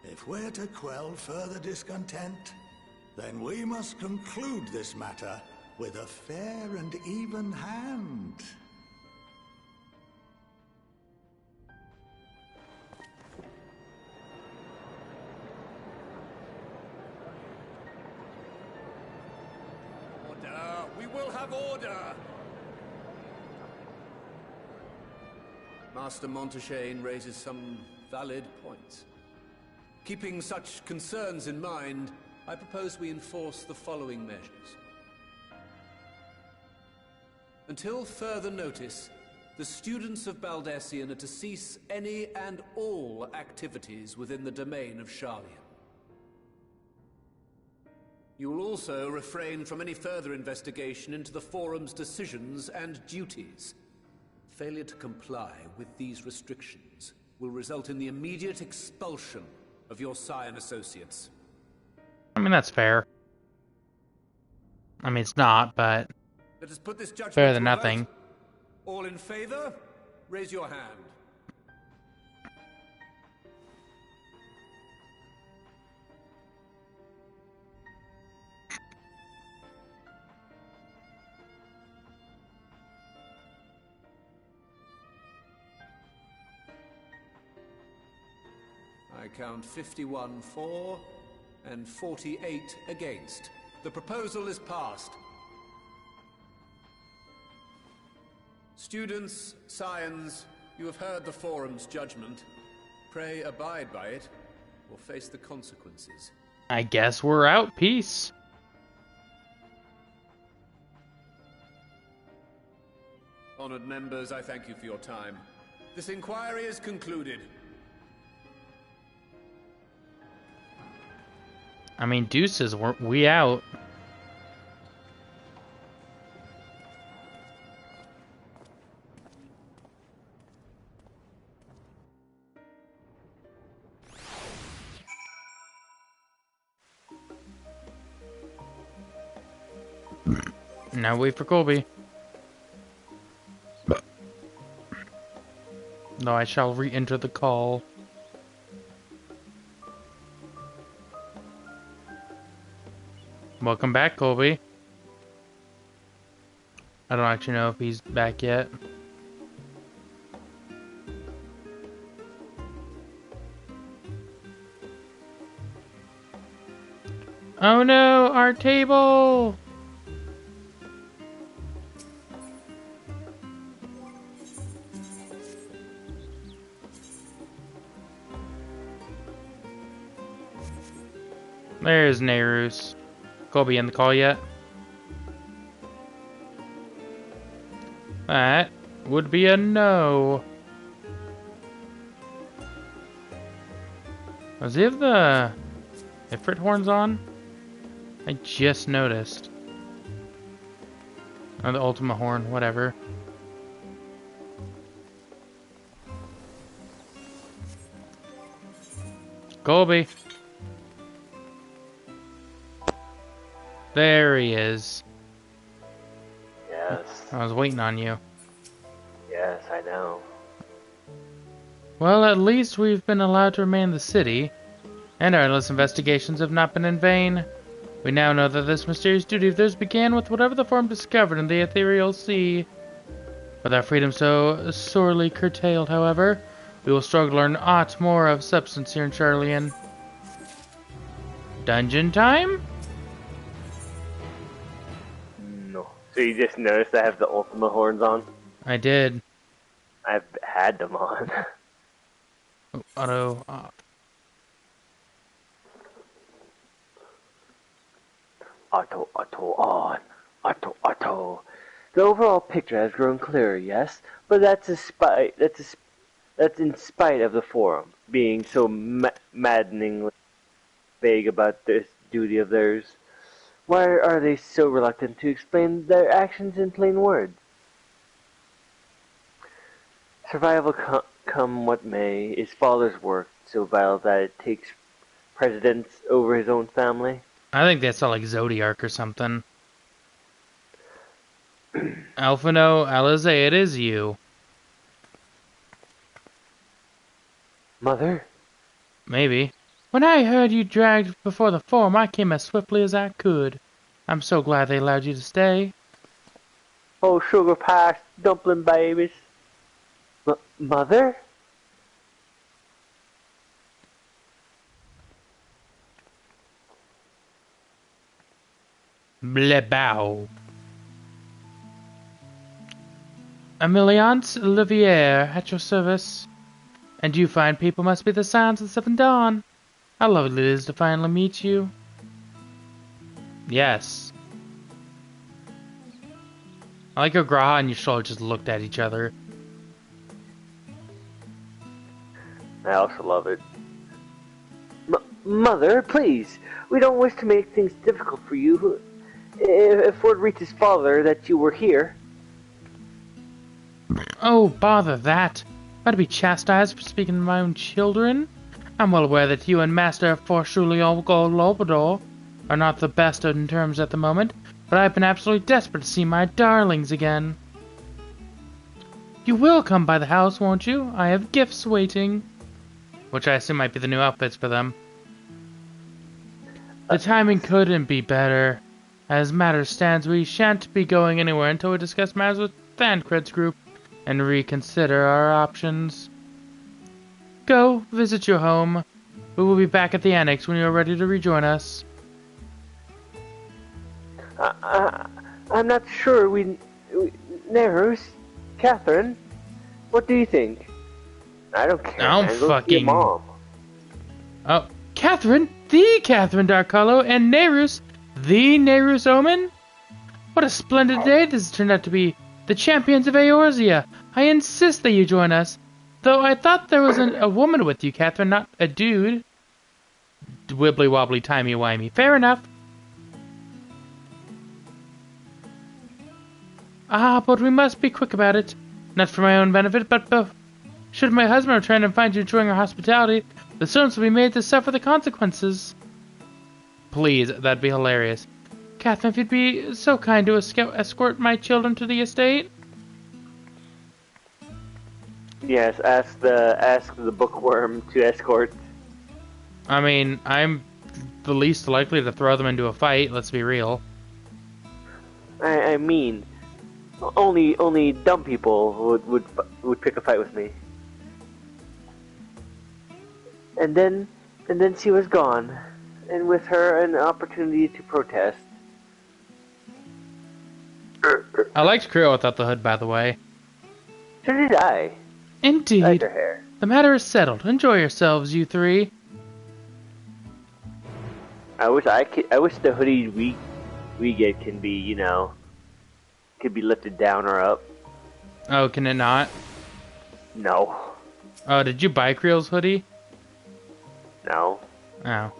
If we're to quell further discontent, then we must conclude this matter with a fair and even hand. Order! We will have order! Master Monteshane raises some valid points. Keeping such concerns in mind, I propose we enforce the following measures. Until further notice, the students of Baldessian are to cease any and all activities within the domain of Sharlian. You will also refrain from any further investigation into the Forum's decisions and duties. Failure to comply with these restrictions will result in the immediate expulsion of your Scion associates. I mean, that's fair. I mean, it's not, but Let us put this judgment better than to a nothing. vote. All in favor, raise your hand. I count 51 for and 48 against. The proposal is passed. Students, Scions, you have heard the Forum's judgment. Pray abide by it, or face the consequences. I guess we're out. Peace. Honored members, I thank you for your time. This inquiry is concluded. I mean, deuces, we out. Now wait for Colby. No, I shall re-enter the call. Welcome back, Colby. I don't actually know if he's back yet. Oh no, our table! There's Nerus. Colby in the call yet? That would be a no. Does he have the Ifrit horns on? I just noticed. Or the Ultima horn, whatever. Colby. There he is. Yes. I was waiting on you. Yes, I know. Well, at least we've been allowed to remain in the city, and our endless investigations have not been in vain. We now know that this mysterious duty of theirs began with whatever the Forum discovered in the ethereal sea. With our freedom so sorely curtailed, however, we will struggle to learn aught more of substance here in Sharlian. Dungeon time? No. So you just noticed I have the Ultima horns on? I did. I've had them on. Oh, auto off. Auto on. Auto. The overall picture has grown clearer, yes, but that's in spite of the Forum being so maddeningly vague about this duty of theirs. Why are they so reluctant to explain their actions in plain words? Survival come what may, is father's work so vital that it takes precedence over his own family? I think that's all like Zodiac or something. Alphino, Alize, it is you. Mother? Maybe. When I heard you dragged before the Forum, I came as swiftly as I could. I'm so glad they allowed you to stay. Oh, sugar pie, dumpling babies. Mother? Blebow. Emiliant Olivier, at your service. And you fine people must be the Scions of the Seventh Dawn. How lovely it is to finally meet you. Yes. I like how Graha and Yashol just looked at each other. I also love it. Mother, please. We don't wish to make things difficult for you. If word reaches father that you were here... Oh, bother that. Am I to be chastised for speaking to my own children? I'm well aware that you and Master Lobador are not the best in terms at the moment, but I've been absolutely desperate to see my darlings again. You will come by the house, won't you? I have gifts waiting. Which I assume might be the new outfits for them. The timing couldn't be better. As matters stands, we shan't be going anywhere until we discuss matters with Thancred's group and reconsider our options. Go, visit your home. We will be back at the annex when you are ready to rejoin us. I'm not sure Nerus, Catherine, what do you think? I don't care, I don't man. Go see fucking... your mom. Oh, Catherine, the Catherine Darkhollow, and Nerus, the Nerus Omen? What a splendid day this has turned out to be. The champions of Eorzea. I insist that you join us. Though I thought there was a woman with you, Catherine, not a dude. Wibbly wobbly timey wimey. Fair enough. Ah, but we must be quick about it. Not for my own benefit, but should my husband return and find you enjoying our hospitality, the servants will be made to suffer the consequences. Please, that'd be hilarious. Catherine, if you'd be so kind to escort my children to the estate. Yes, ask the bookworm to escort. I mean, I'm the least likely to throw them into a fight, let's be real. I mean, only dumb people would pick a fight with me. And then she was gone, and with her an opportunity to protest. I liked Creo without the hood, by the way. So did I. Indeed. I like her hair. The matter is settled. Enjoy yourselves, you three. I wish the hoodie we get can be, could be lifted down or up. Oh, can it not? No. Oh, did you buy Creel's hoodie? No. Oh.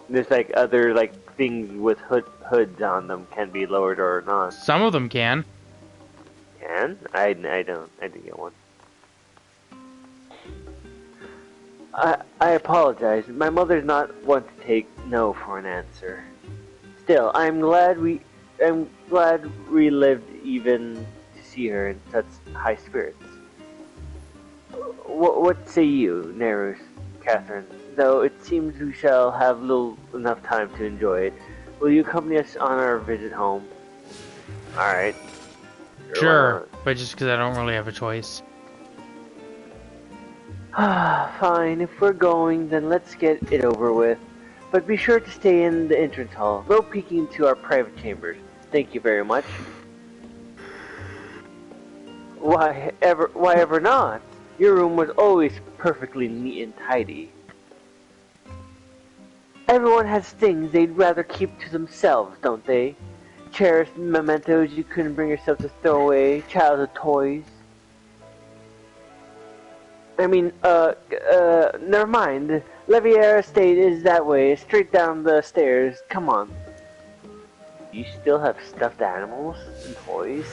There's other things with hoods on them can be lowered or not. Some of them can. Can? I don't. I didn't get one. I apologize. My mother's not one to take no for an answer. Still, I'm glad we lived even to see her in such high spirits. What say you, Nerus, Catherine? Though it seems we shall have little enough time to enjoy it, will you accompany us on our visit home? Alright. Sure, but just because I don't really have a choice. Fine, if we're going, then let's get it over with. But be sure to stay in the entrance hall. No peeking into our private chambers. Thank you very much. Why ever not? Your room was always perfectly neat and tidy. Everyone has things they'd rather keep to themselves, don't they? Cherished mementos you couldn't bring yourself to throw away, childhood toys. I mean, never mind. Levier Estate is that way, straight down the stairs. Come on. You still have stuffed animals and toys?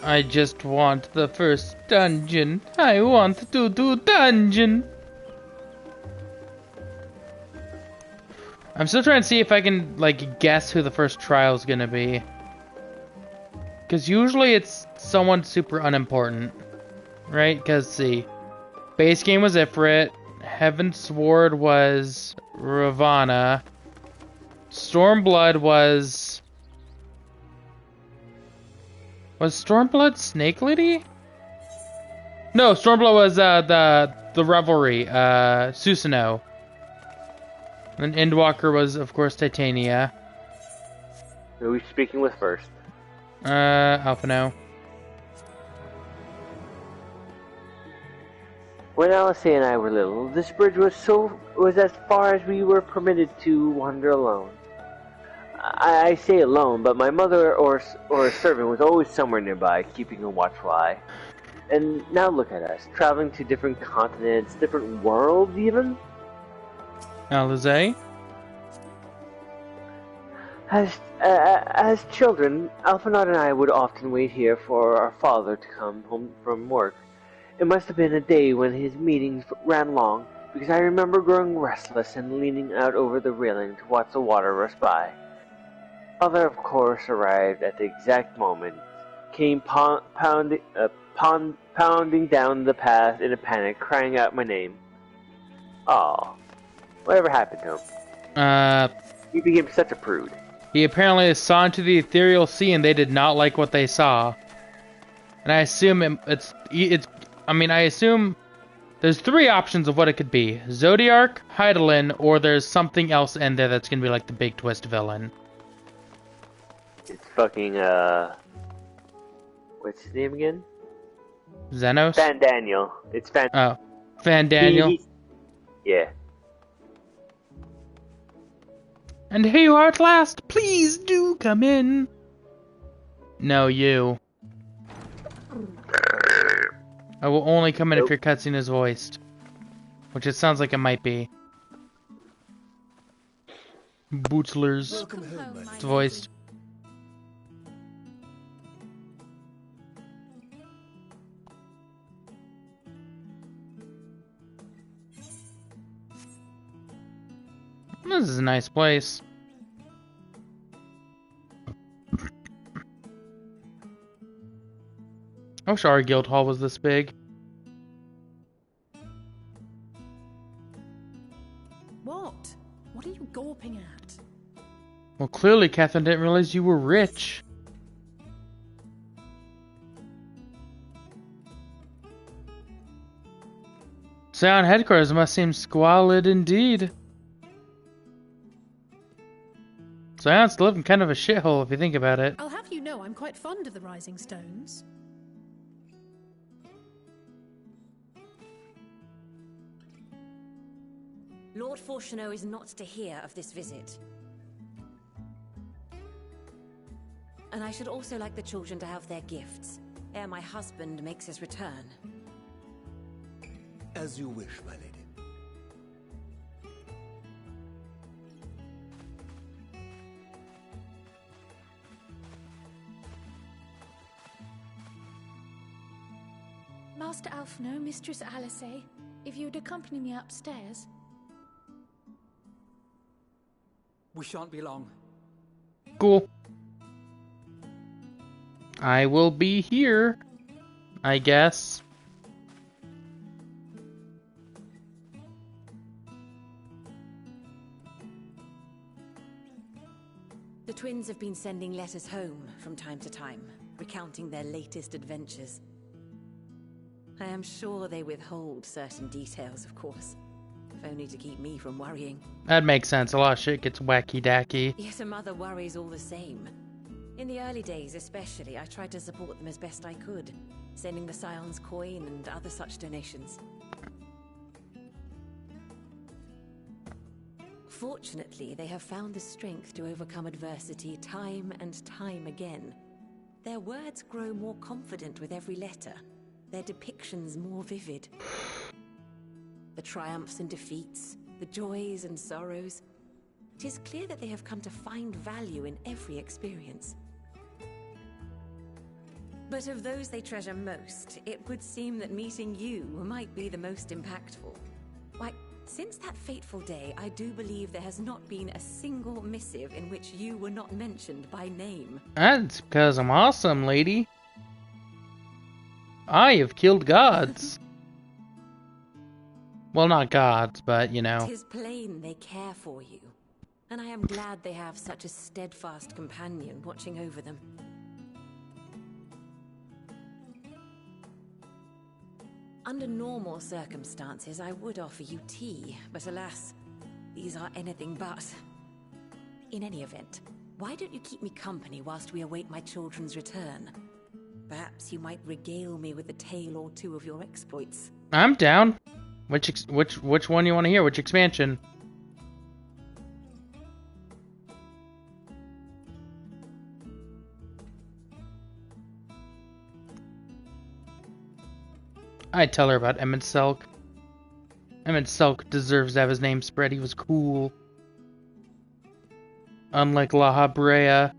I just want the first dungeon. I want to do dungeon. I'm still trying to see if I can, guess who the first trial is gonna be. Because usually it's someone super unimportant. Right? Because, see. Base game was Ifrit. Heaven's Sword was Ravana. Stormblood was... Was Stormblood Snake Lady? No, Stormblood was the Revelry, Susanoo. And Endwalker was, of course, Titania. Who are we speaking with first? Alphino. When Alice and I were little, this bridge was as far as we were permitted to wander alone. I say alone, but my mother or a servant was always somewhere nearby, keeping a watchful eye. And now look at us, traveling to different continents, different worlds even. Alizé? As children, Alphinaud and I would often wait here for our father to come home from work. It must have been a day when his meetings ran long, because I remember growing restless and leaning out over the railing to watch the water rush by. Father, of course, arrived at the exact moment, came pounding down the path in a panic, crying out my name. Oh, whatever happened to him? He became such a prude. He apparently saw into the ethereal sea and they did not like what they saw. And I assume I assume there's three options of what it could be. Zodiark, Hydaelyn, or there's something else in there that's gonna be like the big twist villain. It's fucking, what's his name again? Xenos? Fandaniel. It's Fandaniel. Yeah. And here you are at last. Please do come in. No, you. I will only come in if your cutscene is voiced. Which it sounds like it might be. Bootslers. It's voiced. This is a nice place. I wish our guild hall was this big. What? What are you gawping at? Well, clearly Catherine didn't realize you were rich. Scion headquarters must seem squalid indeed. Scion's living kind of a shithole if you think about it. I'll have you know I'm quite fond of the Rising Stones. Lord Fortuneau is not to hear of this visit. And I should also like the children to have their gifts, ere my husband makes his return. As you wish, my lady. Master Alphinaud, Mistress Alizé, if you would accompany me upstairs. We shan't be long. Cool. I will be here, I guess. The twins have been sending letters home from time to time, recounting their latest adventures. I am sure they withhold certain details, of course, if only to keep me from worrying. That makes sense. A lot of shit gets wacky-dacky. Yet a mother worries all the same. In the early days especially, I tried to support them as best I could, sending the Scion's coin and other such donations. Fortunately, they have found the strength to overcome adversity time and time again. Their words grow more confident with every letter, their depictions more vivid. The triumphs and defeats, the joys and sorrows. It is clear that they have come to find value in every experience. But of those they treasure most, it would seem that meeting you might be the most impactful. Why, since that fateful day, I do believe there has not been a single missive in which you were not mentioned by name. That's because I'm awesome, lady. I have killed gods. Well, not gods, but, you know. 'Tis plain they care for you, and I am glad they have such a steadfast companion watching over them. Under normal circumstances, I would offer you tea, but alas, these are anything but. In any event, why don't you keep me company whilst we await my children's return? Perhaps you might regale me with a tale or two of your exploits. I'm down. Which one you want to hear? Which expansion? I'd tell her about Emmett Selk. Emmett Selk deserves to have his name spread. He was cool. Unlike La Habrea.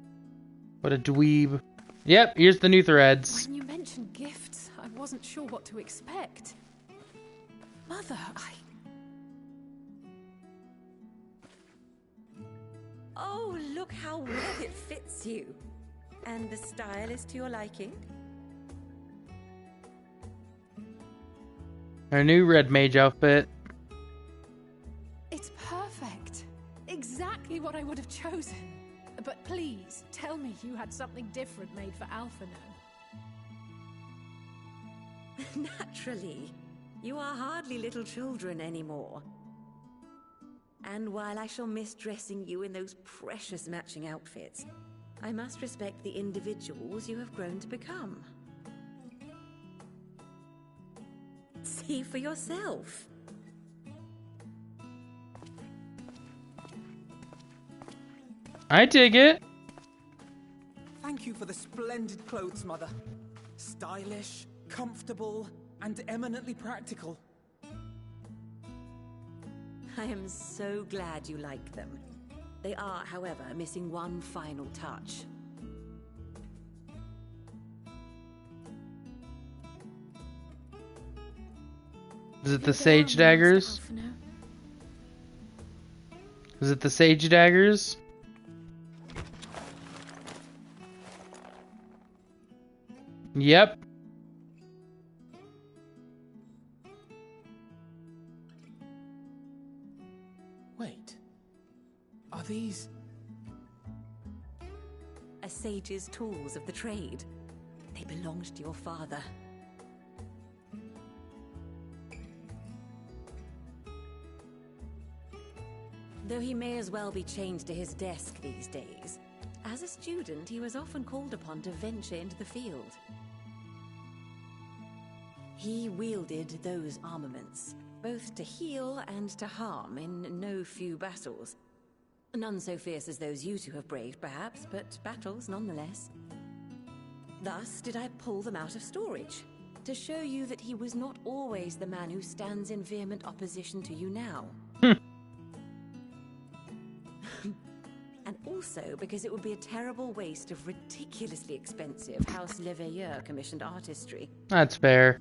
What a dweeb. Yep, here's the new threads. When you mentioned gifts, I wasn't sure what to expect. Mother, Oh, look how well it fits you. And the style is to your liking? Her new red mage outfit. It's perfect. Exactly what I would have chosen. But please, tell me you had something different made for Alphino. Naturally. You are hardly little children anymore. And while I shall miss dressing you in those precious matching outfits, I must respect the individuals you have grown to become. See for yourself. I dig it. Thank you for the splendid clothes, Mother. Stylish, comfortable, and eminently practical. I am so glad you like them. They are, however, missing one final touch. Is it the sage daggers? Is it the sage daggers? Yep. Wait. Are these... A sage's tools of the trade. They belonged to your father. Though he may as well be chained to his desk these days, as a student he was often called upon to venture into the field. He wielded those armaments, both to heal and to harm in no few battles. None so fierce as those you two have braved, perhaps, but battles nonetheless. Thus did I pull them out of storage, to show you that he was not always the man who stands in vehement opposition to you now. And also because it would be a terrible waste of ridiculously expensive House Leveilleur commissioned artistry. That's fair.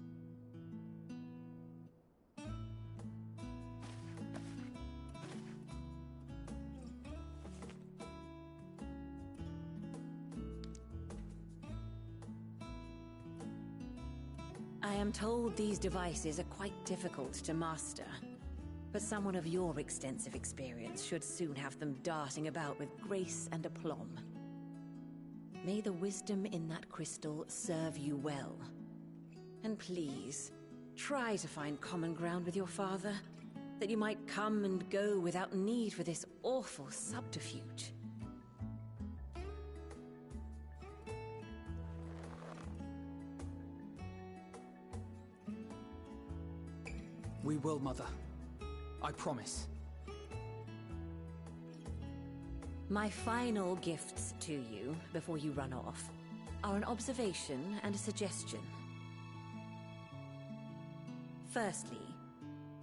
I am told these devices are quite difficult to master, but someone of your extensive experience should soon have them darting about with grace and aplomb. May the wisdom in that crystal serve you well. And please, try to find common ground with your father, that you might come and go without need for this awful subterfuge. We will, Mother. I promise. My final gifts to you, before you run off, are an observation and a suggestion. Firstly,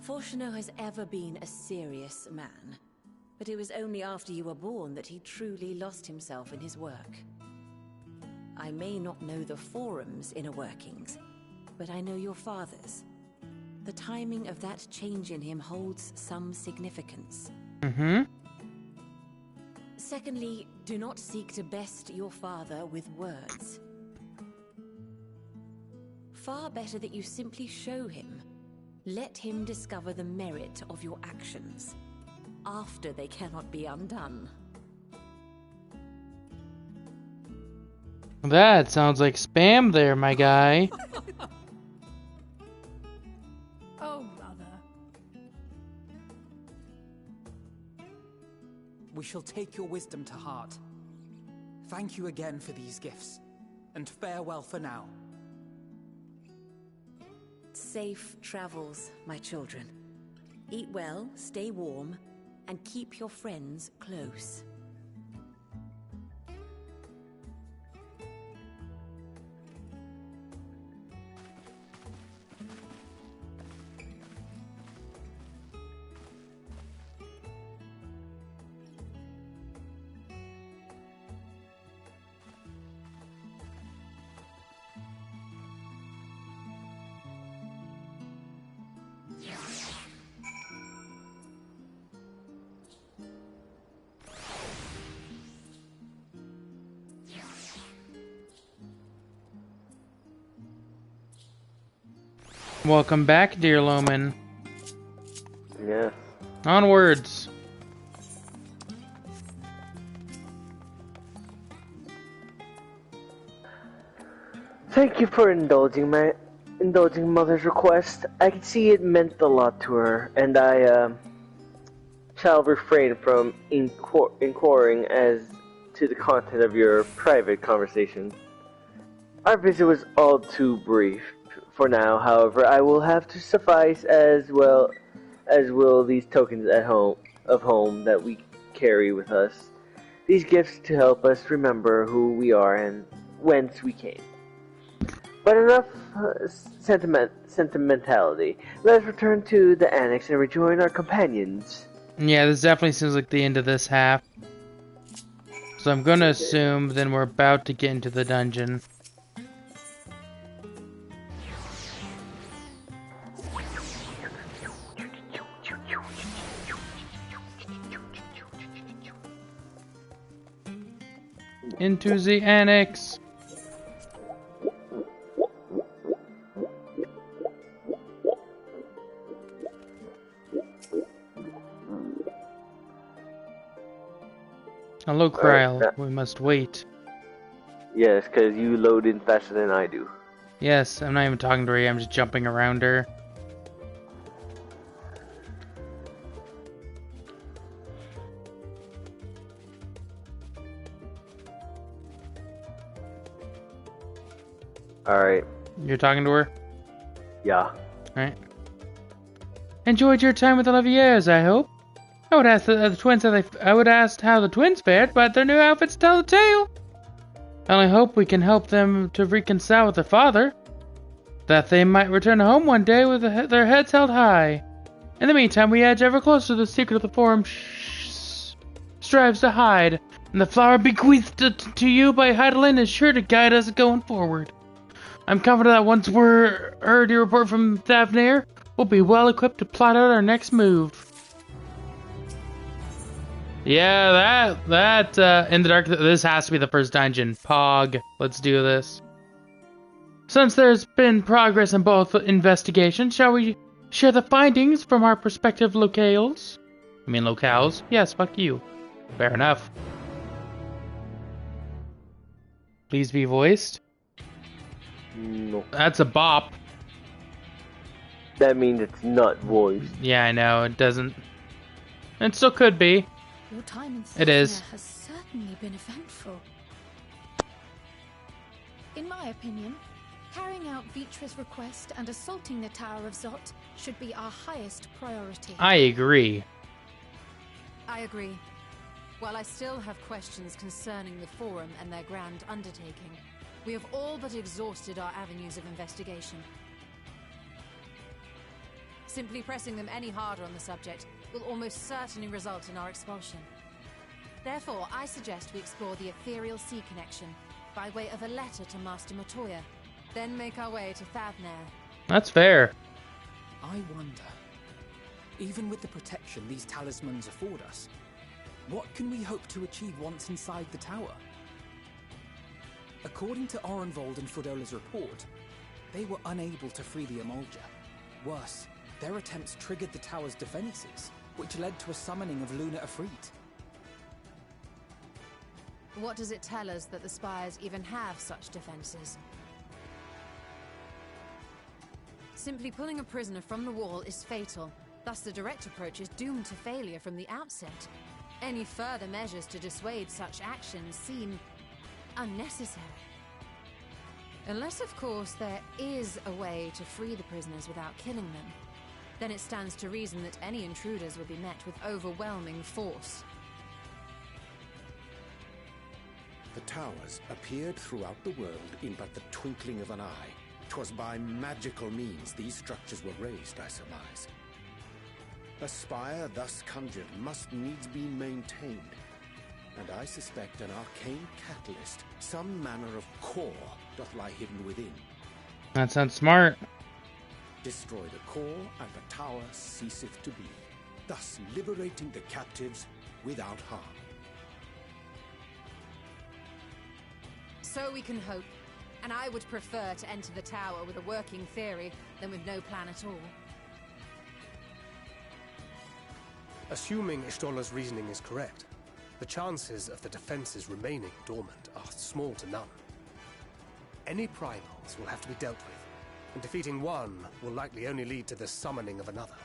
Fortuno has ever been a serious man, but it was only after you were born that he truly lost himself in his work. I may not know the Forum's inner workings, but I know your father's. The timing of that change in him holds some significance. Secondly, do not seek to best your father with words. Far better that you simply show him. Let him discover the merit of your actions, after they cannot be undone. That sounds like spam there, my guy. Oh, Mother. We shall take your wisdom to heart. Thank you again for these gifts, and farewell for now. Safe travels, my children. Eat well, stay warm, and keep your friends close. Welcome back, dear Loman. Yeah. Onwards. Thank you for indulging Mother's request. I can see it meant a lot to her, and I shall refrain from inquiring as to the content of your private conversation. Our visit was all too brief. For now, however, I will have to suffice as well as will these tokens at home that we carry with us. These gifts to help us remember who we are and whence we came. But enough sentimentality. Let us return to the annex and rejoin our companions. Yeah, this definitely seems like the end of this half. So I'm gonna assume then we're about to get into the dungeon. Into the annex. Hello, Kryl. Right, we must wait. Yes, because you load in faster than I do. Yes, I'm not even talking to her. I'm just jumping around her. Alright. You're talking to her? Yeah. Alright. Enjoyed your time with the Leviers, I hope. I would ask the twins how the twins fared, but their new outfits tell the tale. I only hope we can help them to reconcile with their father, that they might return home one day with their heads held high. In the meantime, we edge ever closer to the secret of the Forum strives to hide, and the flower bequeathed to you by Heidelin is sure to guide us going forward. I'm confident that once we're heard your report from Thavnair, we'll be well equipped to plot out our next move. Yeah, that in the dark, this has to be the first dungeon. Pog, let's do this. Since there's been progress in both investigations, shall we share the findings from our respective locales? I mean locales? Yes, fuck you. Fair enough. Please be voiced. No. That's a bop. That means it's not voiced. Yeah, I know, it doesn't. It still could be. Your time in It is. has certainly been eventful. In my opinion, carrying out Vitra's request and assaulting the Tower of Zot should be our highest priority. I agree. I agree. While I still have questions concerning the Forum and their grand undertaking, we have all but exhausted our avenues of investigation. Simply pressing them any harder on the subject will almost certainly result in our expulsion. Therefore, I suggest we explore the ethereal sea connection by way of a letter to Master Matoya, then make our way to Thavnair. That's fair. I wonder, even with the protection these talismans afford us, what can we hope to achieve once inside the tower? According to Orenvold and Frodola's report, they were unable to free the Emulja. Worse, their attempts triggered the tower's defenses, which led to a summoning of Luna Ifrit. What does it tell us that the Spires even have such defenses? Simply pulling a prisoner from the wall is fatal, thus the direct approach is doomed to failure from the outset. Any further measures to dissuade such actions seem unnecessary. Unless, of course, there is a way to free the prisoners without killing them, then it stands to reason that any intruders will be met with overwhelming force. The towers appeared throughout the world in but the twinkling of an eye. 'Twas by magical means these structures were raised, I surmise. A spire thus conjured must needs be maintained, and I suspect an arcane catalyst, some manner of core, doth lie hidden within. That sounds smart. Destroy the core, and the tower ceaseth to be, thus liberating the captives without harm. So we can hope. And I would prefer to enter the tower with a working theory than with no plan at all. Assuming Ishtola's reasoning is correct, the chances of the defenses remaining dormant are small to none. Any primals will have to be dealt with, and defeating one will likely only lead to the summoning of another.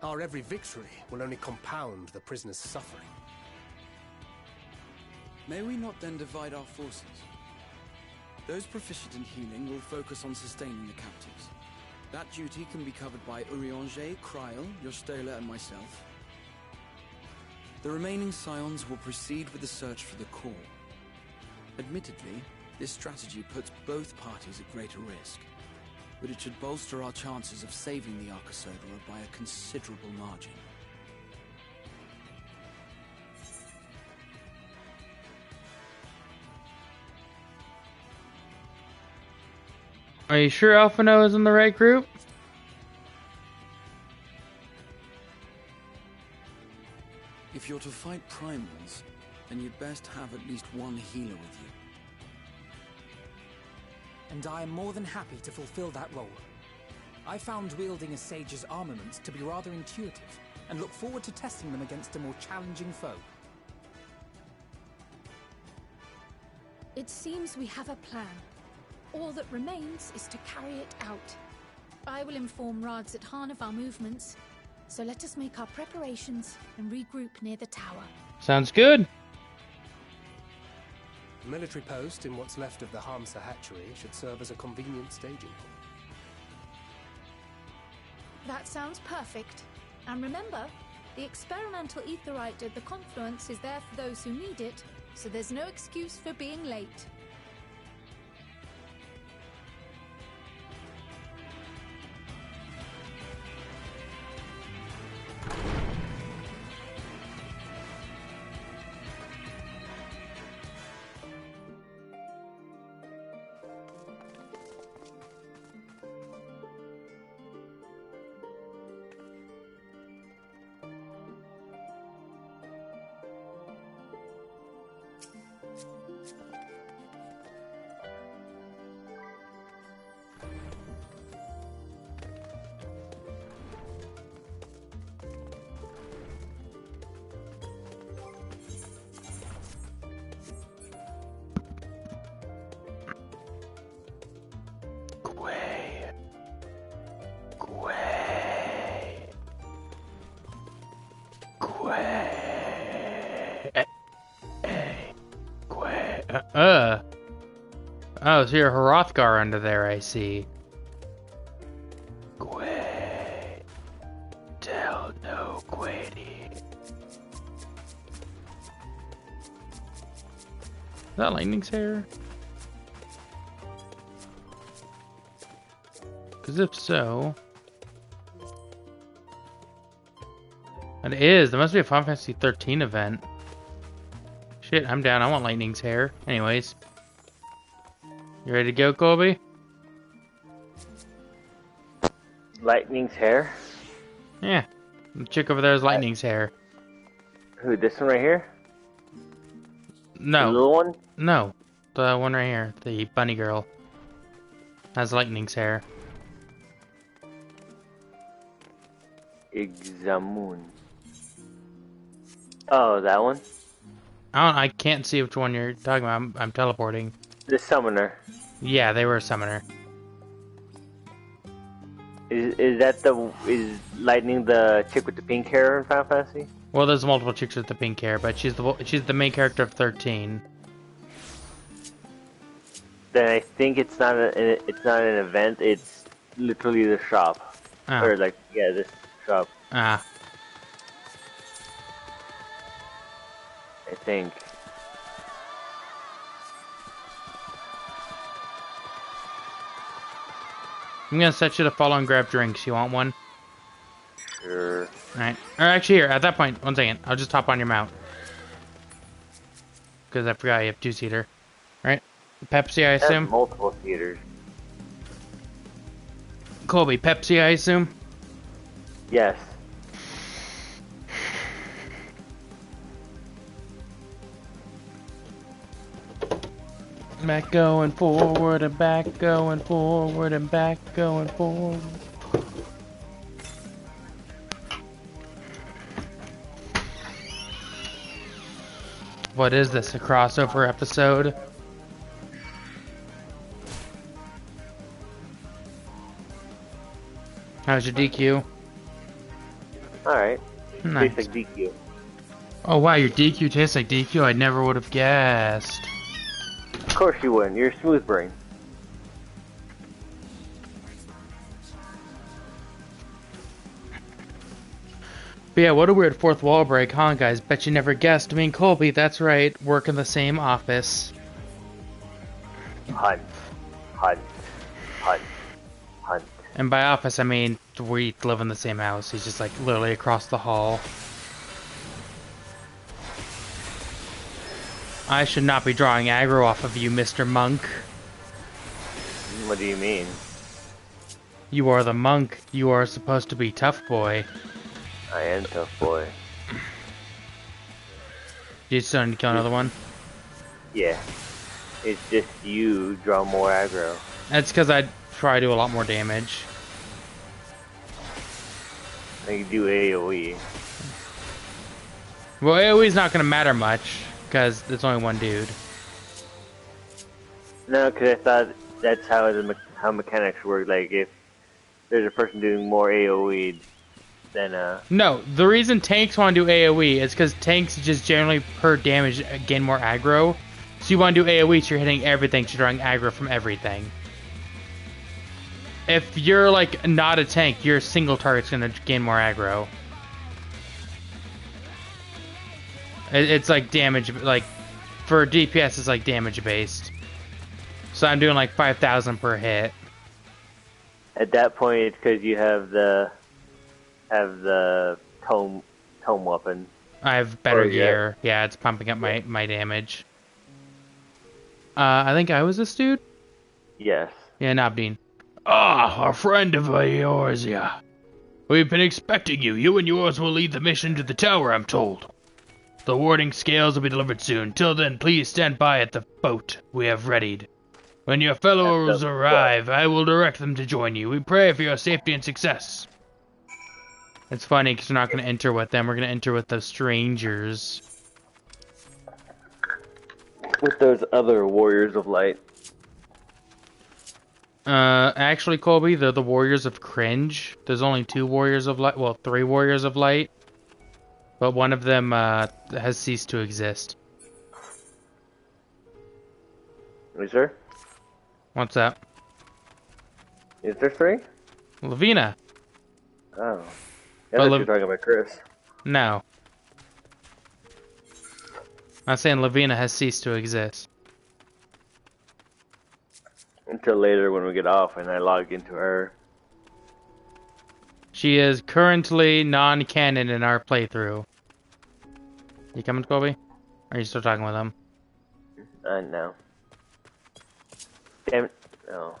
Our every victory will only compound the prisoner's suffering. May we not then divide our forces? Those proficient in healing will focus on sustaining the captives. That duty can be covered by Urianger, Kryl, Yostola, and myself. The remaining scions will proceed with the search for the core. Admittedly, this strategy puts both parties at greater risk, but it should bolster our chances of saving the Arcosodra by a considerable margin. Are you sure Alphino is in the right group? If you're to fight primals, then you'd best have at least one healer with you. And I am more than happy to fulfill that role. I found wielding a sage's armaments to be rather intuitive, and look forward to testing them against a more challenging foe. It seems we have a plan. All that remains is to carry it out. I will inform Radzat of our movements, so let us make our preparations and regroup near the tower. Sounds good. The military post in what's left of the Hamsa hatchery should serve as a convenient staging point. That sounds perfect. And remember, the experimental aetherite at the confluence is there for those who need it, so there's no excuse for being late. Oh, so you're a Hrothgar under there, I see. Tell no Quady. Is that Lightning's hair? Because if so... It is. There must be a Final Fantasy 13 event. Shit, I'm down. I want Lightning's hair. Anyways. You ready to go, Colby? Lightning's hair? Yeah. The chick over there is Lightning's hair. Who, this one right here? No. The little one? No. The one right here. The bunny girl. Has Lightning's hair. Examun. Oh, that one? I can't see which one you're talking about. I'm teleporting. The summoner. Yeah, they were a summoner. Is Lightning the chick with the pink hair in Final Fantasy? Well, there's multiple chicks with the pink hair, but she's the main character of 13. Then I think it's not an event. It's literally the shop, Oh. or like this shop. Ah. I think. I'm gonna set you to follow and grab drinks. You want one? Sure. Alright. Or actually, here, at that point, one second. I'll just hop on your mount. Because I forgot you have two-seater. Right? Pepsi, I assume? Multiple seaters. Colby, Pepsi, I assume? Yes. Back going forward and back going forward and back going forward. What is this, a crossover episode? How's your DQ? Alright. Nice. Tastes like DQ. Oh wow, your DQ tastes like DQ? I never would have guessed. Of course you wouldn't. You're a smooth brain. But yeah, what a weird fourth wall break, huh, guys? Bet you never guessed. Me and Colby, that's right, work in the same office. Hunt. Hunt. Hunt. Hunt. And by office, I mean we live in the same house. He's just like literally across the hall. I should not be drawing aggro off of you, Mr. Monk. What do you mean? You are the monk. You are supposed to be tough boy. I am tough boy. You still need to kill another one? Yeah. It's just you draw more aggro. That's because I try to do a lot more damage. I can do AoE. Well, AoE's not going to matter much, because there's only one dude. No, because I thought that's how mechanics work. Like, if there's a person doing more AoE, then No, the reason tanks want to do AoE is because tanks just generally per damage gain more aggro. So you want to do AoE, so you're hitting everything, so you're drawing aggro from everything. If you're like not a tank, your single target's gonna gain more aggro. It's like damage, like for DPS, it's like damage based. So I'm doing like 5,000 per hit. at that point it's because you have the tome weapon. I have better gear. Yeah, it's pumping up my damage. I think I was this dude? Yes. Yeah, Nabdeen. Ah, a friend of yours, yeah. We've been expecting you. You and yours will lead the mission to the tower, I'm told. The warding scales will be delivered soon. Till then, please stand by at the boat we have readied. When your fellows arrive, I will direct them to join you. We pray for your safety and success. It's funny because we're not going to enter with them. We're going to enter with the strangers. With those other warriors of light. Actually, Colby, they're the warriors of cringe. There's only 2 warriors of light. Well, 3 warriors of light. But one of them, has ceased to exist. Is there? What's that? Is there 3? Lavina. Oh. I thought you were talking about Chris. No. I'm saying Lavina has ceased to exist. Until later when we get off and I log into her. She is currently non-canon in our playthrough. You coming, Colby? Or are you still talking with him? No. Damn it. No.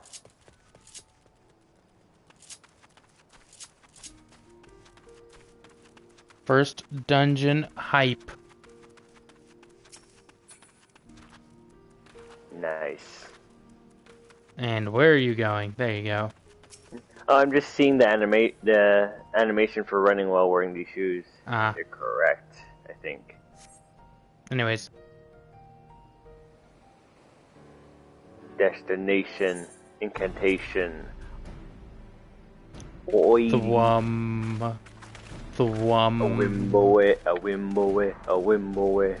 First dungeon hype. Nice. And where are you going? There you go. Oh, I'm just seeing the animation for running while wearing these shoes. Ah. They're correct, I think. Anyways. Destination. Incantation. Oi. Thwum. Thwum. A wimboe, a wimboe, a wimboe.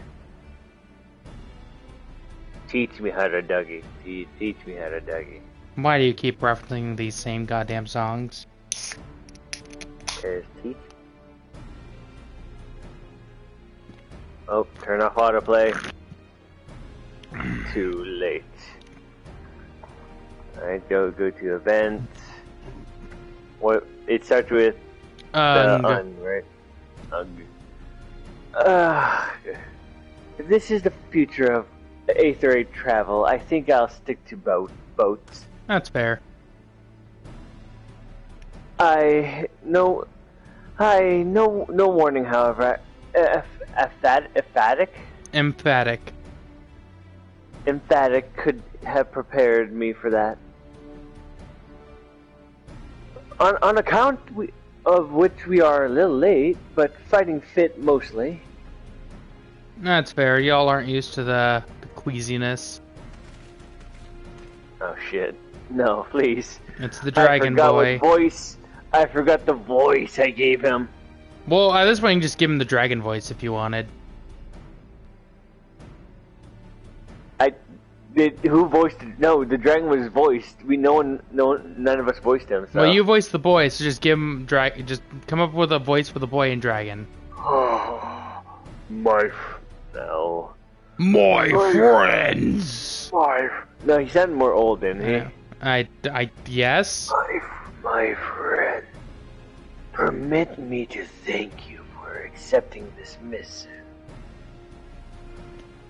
Teach me how to Dougie. Teach me how to Dougie. Why do you keep referencing these same goddamn songs? There's teach. Oh, turn off autoplay. Too late. Alright, go to events. What? It starts with right? If this is the future of Aether 8 travel, I think I'll stick to boats. That's fair. No warning, however. Emphatic. emphatic could have prepared me for that. On account of which we are a little late, but fighting fit mostly. That's fair. Y'all aren't used to the queasiness. Oh shit. No, please. It's the dragon boy. I forgot the voice I gave him. Well, at this point, you can just give him the dragon voice if you wanted. Who voiced it? No, the dragon was voiced. None of us voiced him. So. Well, you voiced the boy, so just give him just come up with a voice for the boy and dragon. My friends. No, he sounded more old, didn't he? I yes. My friend, permit me to thank you for accepting this missive.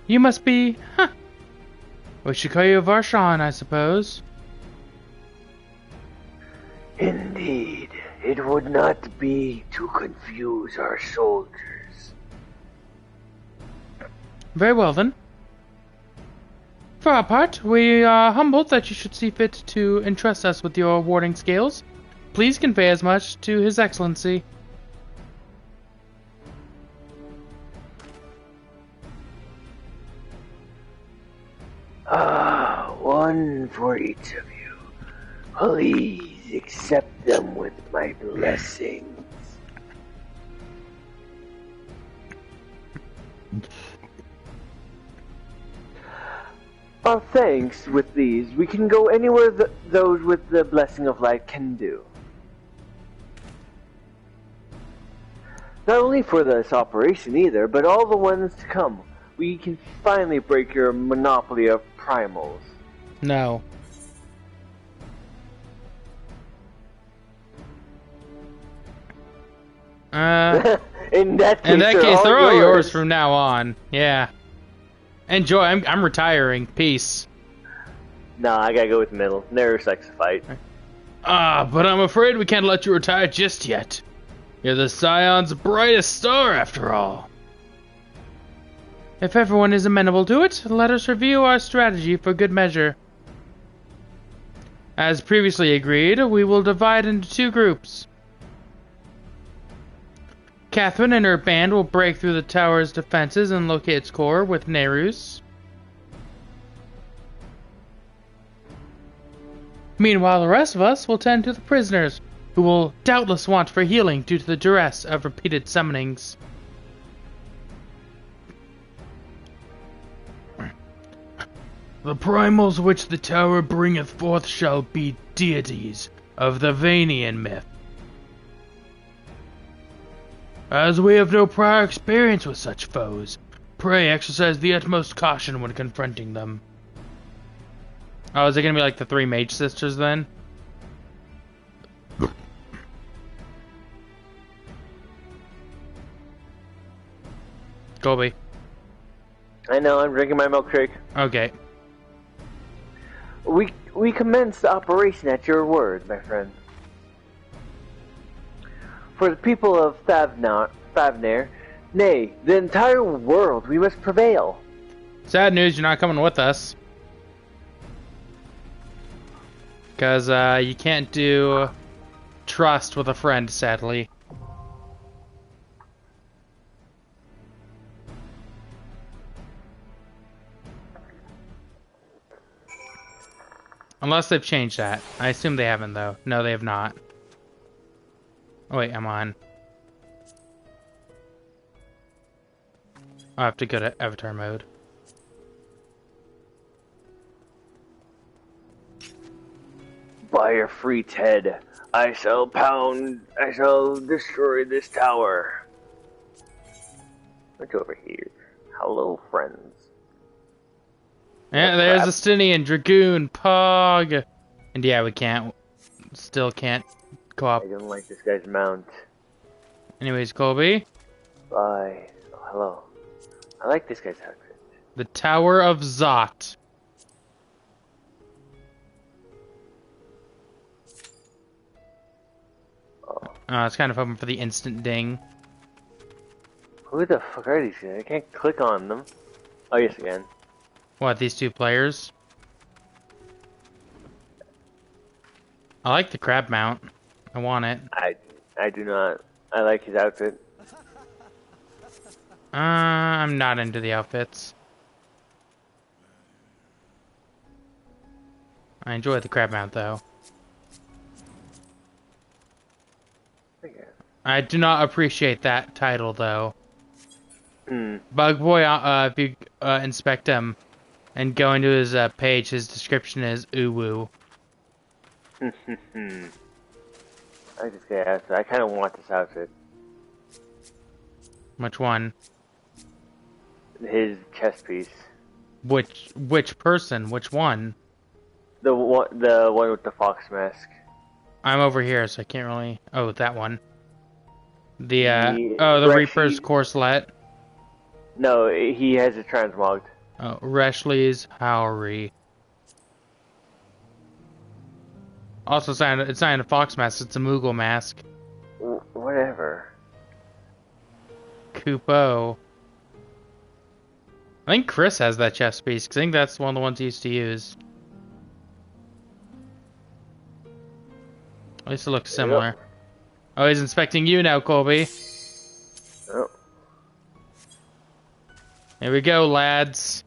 You must be, we should call you Varshan, I suppose. Indeed, it would not be to confuse our soldiers. Very well then. For our part, we are humbled that you should see fit to entrust us with your warding skills. Please convey as much to His Excellency. One for each of you. Please accept them with my blessings. Our thanks with these. We can go anywhere those with the blessing of light can do. Not only for this operation either, but all the ones to come. We can finally break your monopoly of primals. No. In that case, they're all yours from now on. Yeah. Enjoy. I'm retiring. Peace. Nah, I gotta go with the middle. Never likes to fight. But I'm afraid we can't let you retire just yet. You're the Scion's brightest star, after all. If everyone is amenable to it, let us review our strategy for good measure. As previously agreed, we will divide into two groups. Catherine and her band will break through the tower's defenses and locate its core with Nerus. Meanwhile, the rest of us will tend to the prisoners, who will doubtless want for healing due to the duress of repeated summonings. The primals which the tower bringeth forth shall be deities of the Vanian myth. As we have no prior experience with such foes, pray exercise the utmost caution when confronting them. Oh, is it gonna be like the three mage sisters then? Colby. I know, I'm drinking my milkshake. Okay. We commence the operation at your word, my friend. For the people of Thavnair, nay, the entire world, we must prevail. Sad news, you're not coming with us. Because you can't do trust with a friend, sadly. Unless they've changed that. I assume they haven't, though. No, they have not. Oh, wait, I'm on. I have to go to avatar mode. By your freed head, I shall destroy this tower. What's over here? Hello, friends. Yeah, there's Estinian, Dragoon, Pog. And yeah, we still can't co-op. I don't like this guy's mount. Anyways, Colby. Bye. Oh, hello. I like this guy's outfit. The Tower of Zot. It's kind of hoping for the instant ding. Who the fuck are these guys? I can't click on them. Oh, yes, again. What, these two players? I like the crab mount. I want it. I do not. I like his outfit. I'm not into the outfits. I enjoy the crab mount though. Okay. I do not appreciate that title though. Hmm. Bug Boy, if you inspect him and go into his page, his description is uwu. I just gotta ask. I kind of want this outfit. Which one? His chest piece. Which person? Which one? The one with the fox mask. I'm over here, so I can't really. Oh, that one. The Reshi... Reaper's corselet. No, he has it transmogged. Oh, Reshley's Howry. Also, it's not a fox mask. It's a Moogle mask. Whatever. Kupo. I think Chris has that chest piece, because I think that's one of the ones he used to use. At least it looks similar. Yep. Oh, he's inspecting you now, Colby. Oh. Here we go, lads.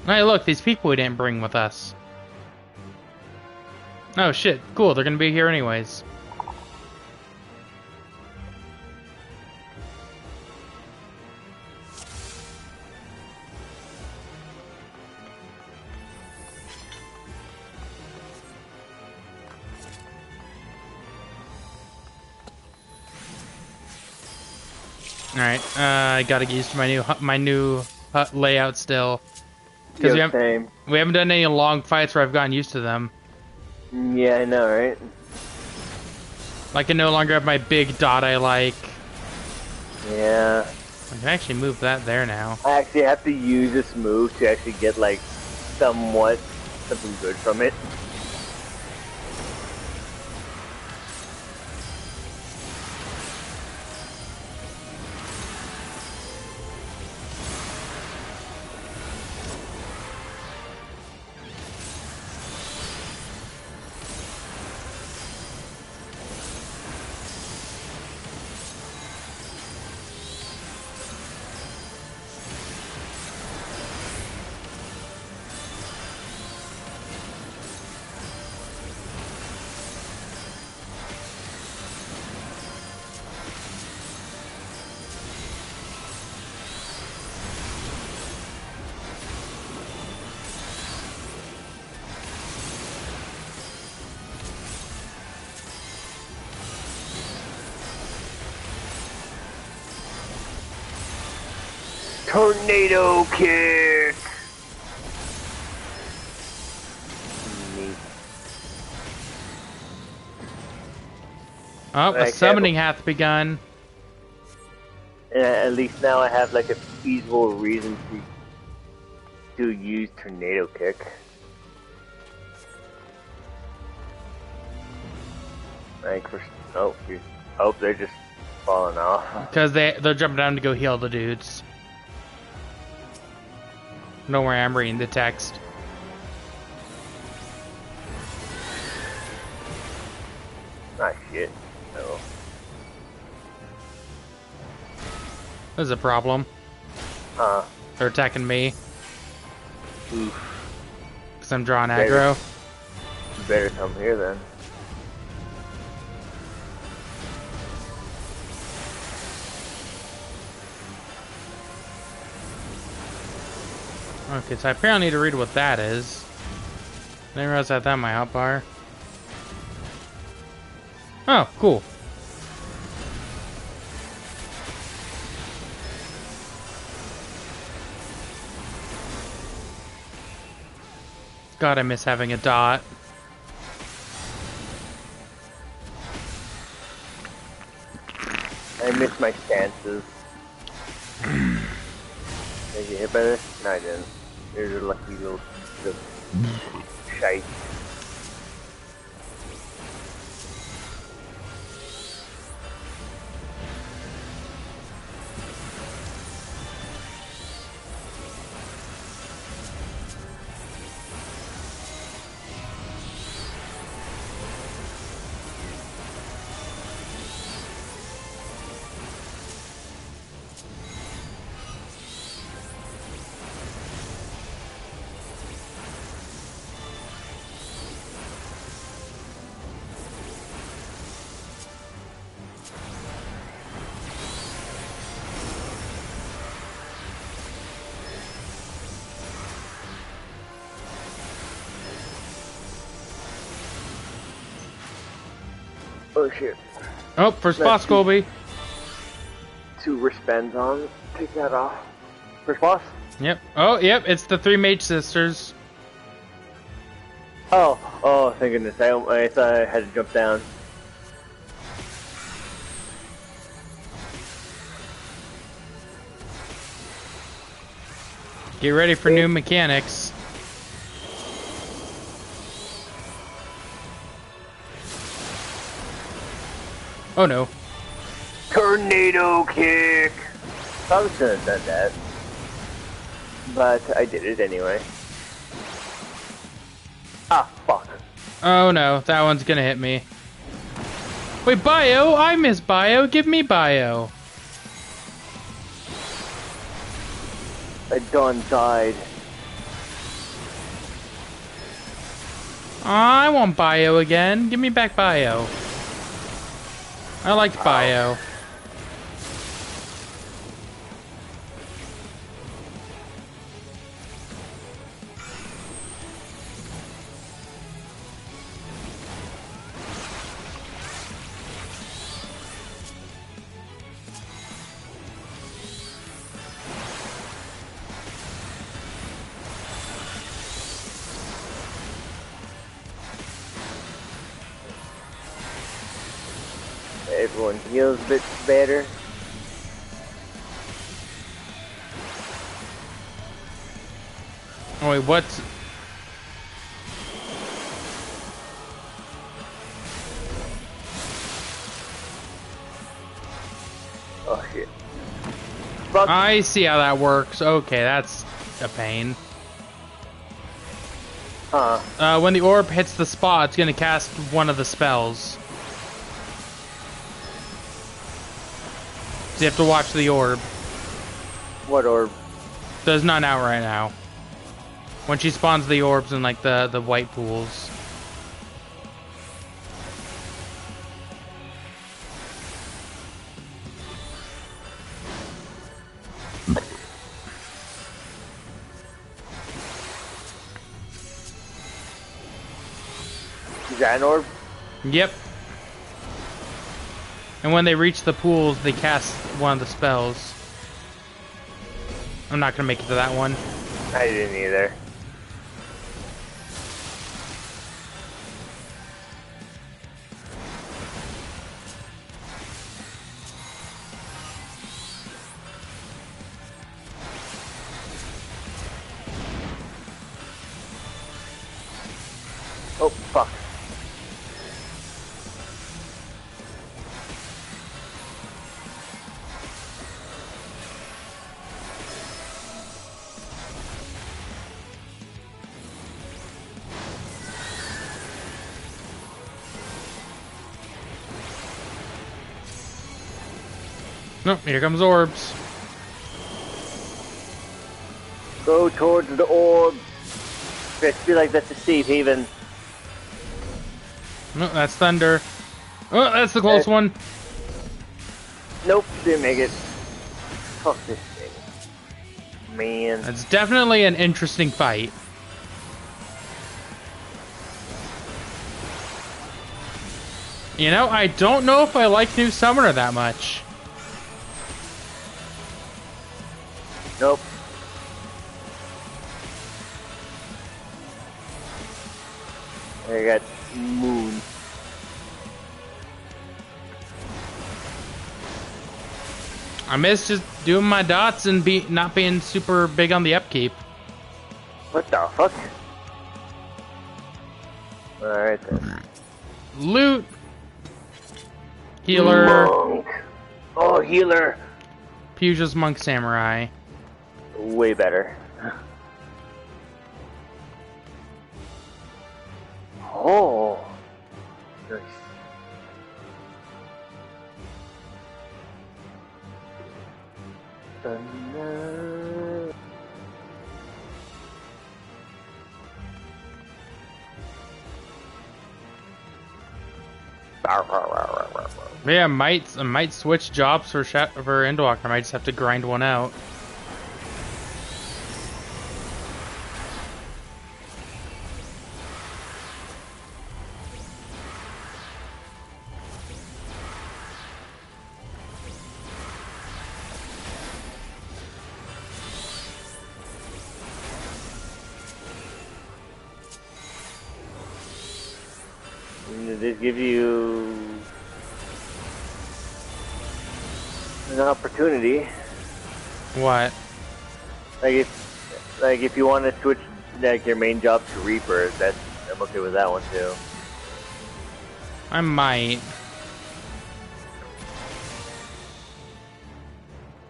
Hey, look, these people we didn't bring with us. Oh shit, cool, they're gonna be here anyways. Alright, I gotta get used to my new hut layout still. Because we haven't done any long fights where I've gotten used to them. Yeah, I know, right? Like I no longer have my big dot I like. Yeah. I can actually move that there now. I actually have to use this move to actually get like something good from it. Tornado kick! Oh, a summoning hath begun. At least now I have like a feasible reason to use tornado kick. Like they're just falling off. Because they're jumping down to go heal the dudes. Don't worry, I'm reading the text. Ah, shit. No. There's a problem. They're attacking me. Oof. Because I'm drawing aggro. You better come here then. Okay, so I apparently need to read what that is. I didn't realize I had that in my hotbar. Oh, cool. God, I miss having a dot. I missed my stances. Did I get hit by this? No, I didn't. There's a lucky little piece of shite. Oh shit. Oh, first boss, Colby. 2 wristbands on. Take that off. First boss? Yep. Oh, yep, it's the 3 mage sisters. Oh, thank goodness. I thought I had to jump down. Get ready for new mechanics. Oh no. Tornado kick! Probably shouldn't have done that. But I did it anyway. Ah, fuck. Oh no, that one's gonna hit me. Wait, Bio? I miss Bio. Give me Bio. I done died. I want Bio again. Give me back Bio. I liked Bio. Everyone heals a bit better. Oh wait, what's... Oh shit. Fuck. I see how that works. Okay, that's a pain. When the orb hits the spot, it's gonna cast one of the spells. So you have to watch the orb. What orb? So it's not out right now. When she spawns the orbs in like the white pools. Is that an orb? Yep. And when they reach the pools, they cast one of the spells. I'm not gonna make it to that one. I didn't either. Oh, fuck. Nope, here comes orbs. Go towards the orb. I feel like that's a safe haven. No, that's thunder. Oh, that's the close one. Nope, didn't make it. Fuck this thing. Man. It's definitely an interesting fight. You know, I don't know if I like New Summoner that much. Nope. I got Moon. I miss just doing my dots and not being super big on the upkeep. What the fuck? Alright then. Loot! Healer. Monk. Oh, healer. Puja's Monk Samurai. Way better. Oh. Nice. Yeah, I might switch jobs for Endwalker. I might just have to grind one out. This gives you an opportunity. What? Like if you want to switch like your main job to Reaper, I'm okay with that one too. I might.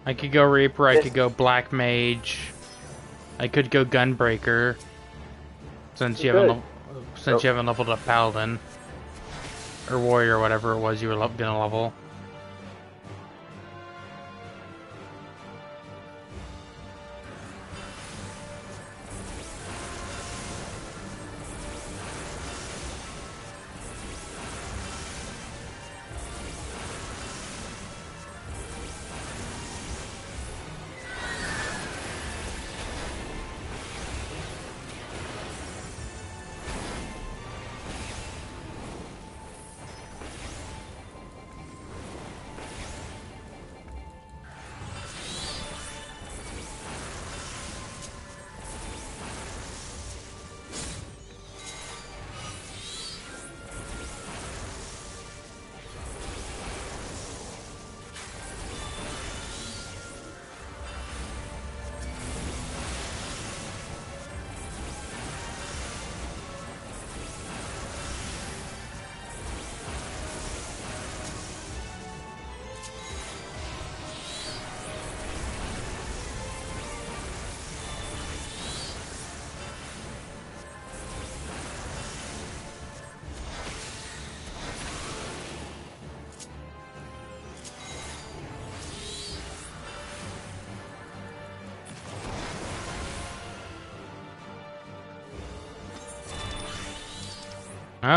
I could go Reaper, I could go Black Mage. I could go Gunbreaker. Since you haven't leveled up Paladin. Or Warrior, or whatever it was you were gonna level.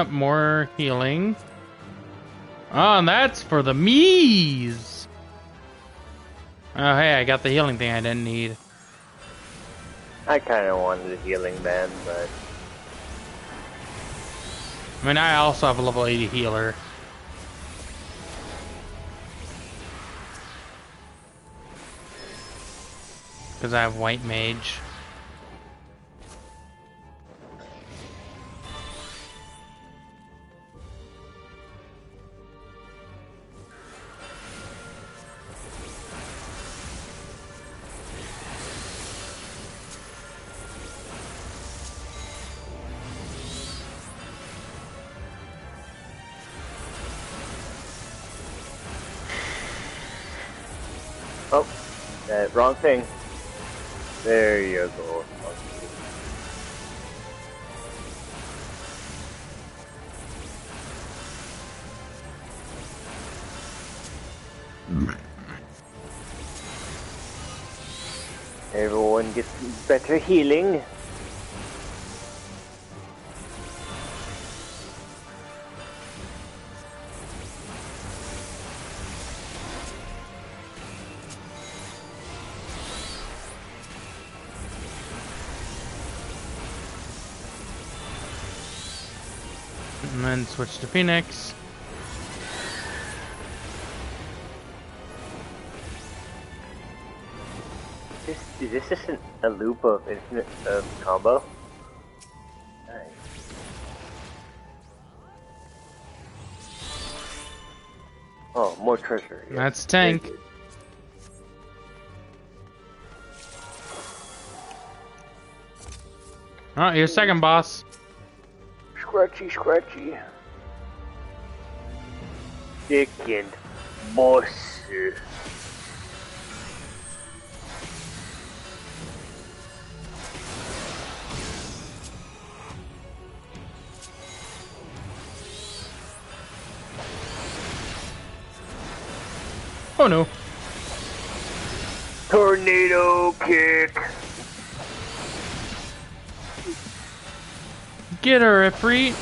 More healing. Oh, and that's for the me's. Oh, hey, I got the healing thing I didn't need. I kind of wanted a healing band, but... I mean, I also have a level 80 healer. Because I have White Mage. Oh, wrong thing. There you go. Everyone gets better healing. And then switch to Phoenix. Is this just a loop of infinite combo? Nice. Oh, more treasure. That's tank. Alright, your second boss. Scratchy, scratchy. Second boss. Oh no. Tornado kick. Get her, Ifrit.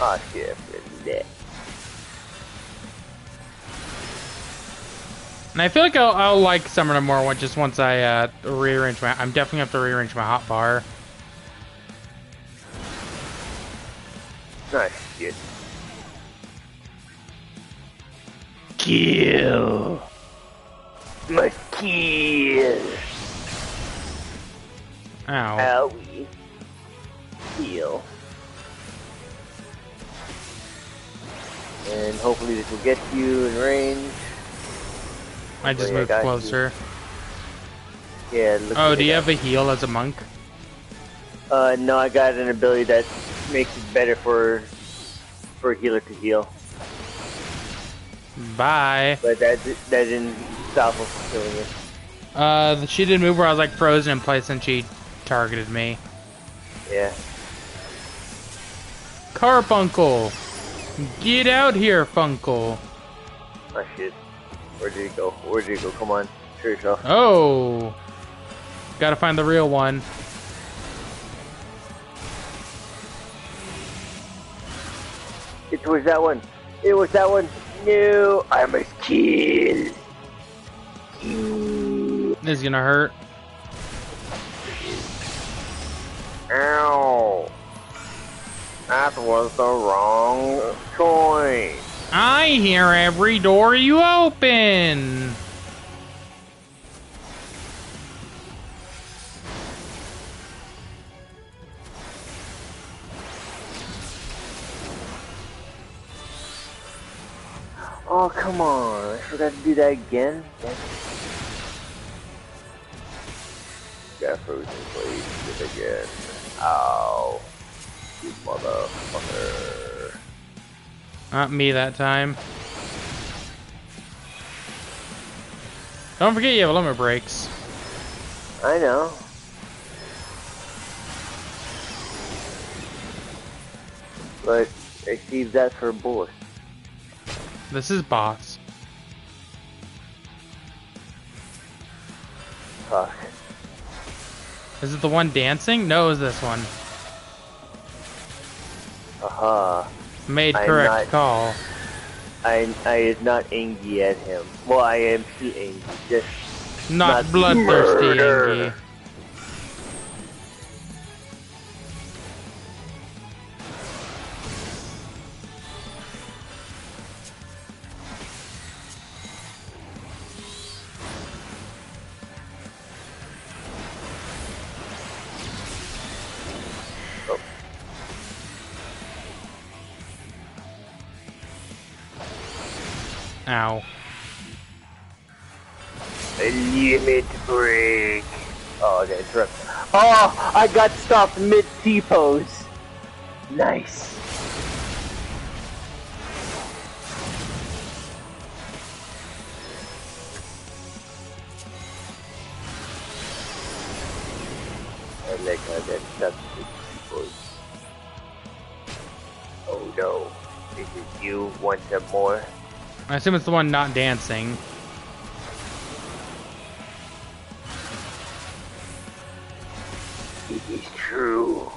Ah, shit. And I feel like I'll like Summoner more just once I rearrange my. I'm definitely have to rearrange my hotbar. Ah, shit. Kill. Must kill. Ow. Owie. Heal. And hopefully this will get you in range. I just moved closer. You. Yeah. Oh, do you have a heal as a monk? No, I got an ability that makes it better for a healer to heal. Bye. But that didn't stop him from killing you. She did move where I was like frozen in place and she targeted me. Yeah. Carbuncle! Get out here, Funkle! Oh shit. Where did he go? Where did he go? Come on. Show yourself. Oh! Gotta find the real one. It was that one. It was that one. No, I must kill. This is gonna hurt. Ow. That was the wrong choice. I hear every door you open. Oh, come on. I forgot to do that again. Got frozen place again. Ow. You motherfucker. Not me that time. Don't forget you have limit breaks. I know. But I saved that for boss. This is boss. Fuck. Is it the one dancing? No, it's this one. Aha. Made correct call. I is not angry at him. Well, I am still angry. Just not bloodthirsty angry. Ow. A limit break. Oh, I got interrupted. Oh, I got stopped mid T-pose. Nice. I like how that stopped mid T-pose. Oh no. Is it you? Want some more? I assume it's the one not dancing. It is true.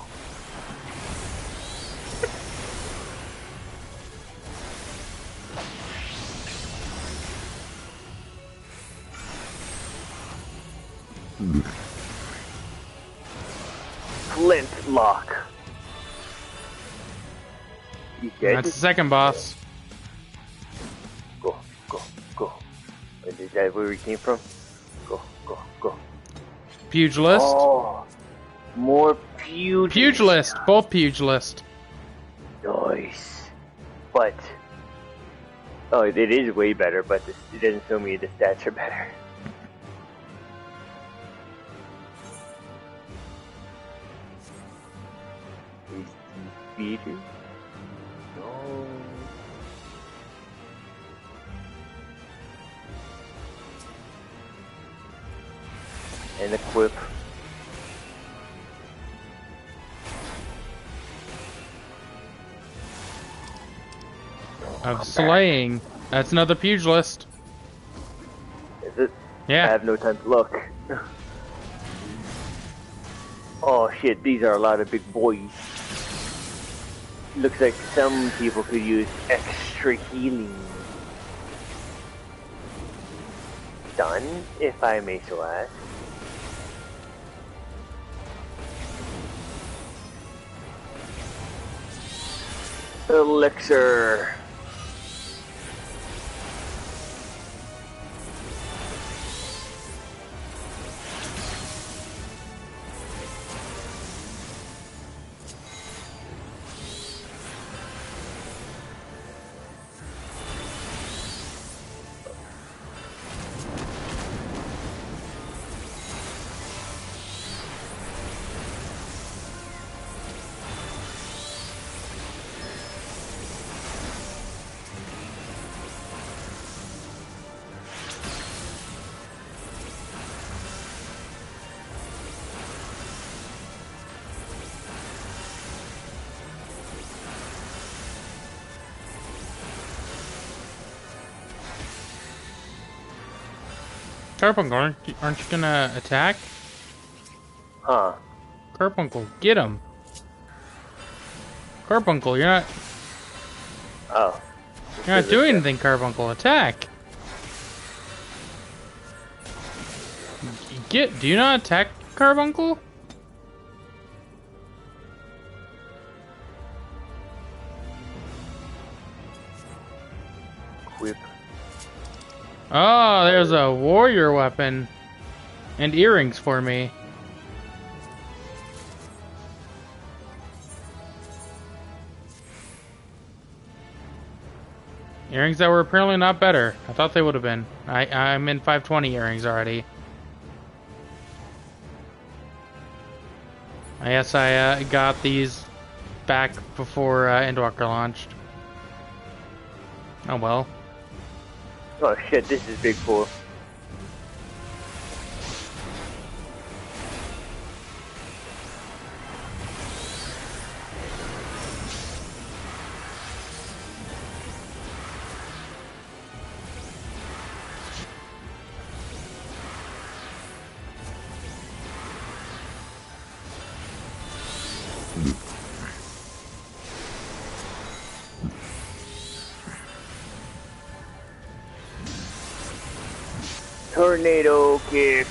Flintlock. You dead? That's the second boss. Go. Is that where we came from? Go. Pugilist. Oh, more pugilist. Pugilist. Both pugilist. Nice. But, oh, it is way better, but it doesn't show me the stats are better. speeches. No. And equip. Of slaying. That's another pugilist. Is it? Yeah. I have no time to look. Oh shit, these are a lot of big boys. Looks like some people could use extra healing. Done, if I may so ask. Elixir. Carbuncle, aren't you gonna attack? Huh. Carbuncle, get him. Carbuncle, you're not... Oh. You're not doing anything, Carbuncle. Attack! Do you not attack, Carbuncle? Whip. Oh, there's a warrior weapon. And earrings for me. Earrings that were apparently not better. I thought they would have been. I'm in 520 earrings already. I guess I got these back before Endwalker launched. Oh well. Oh shit, this is big fool. Tornado kick.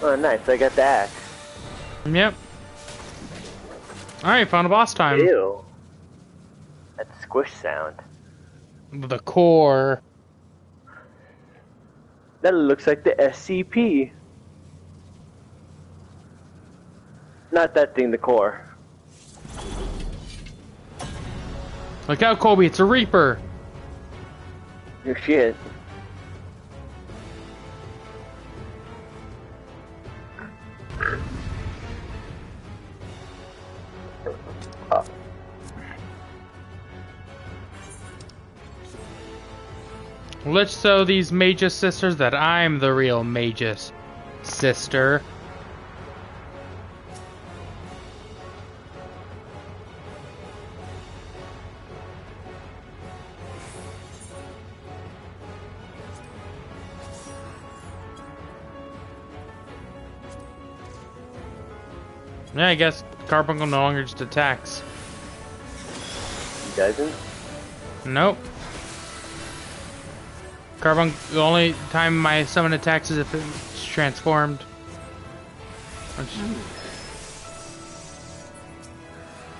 Oh, nice. I got the axe. Yep. Alright, final boss time. Ew. That squish sound. The core. That looks like the SCP. Not that thing, the core. Look out, Colby, it's a Reaper. Oh shit. Let's show these Magus sisters that I'm the real Magus sister. Yeah, I guess Carbuncle no longer just attacks. He doesn't? Nope. Carbon, the only time my summon attacks is if it's transformed.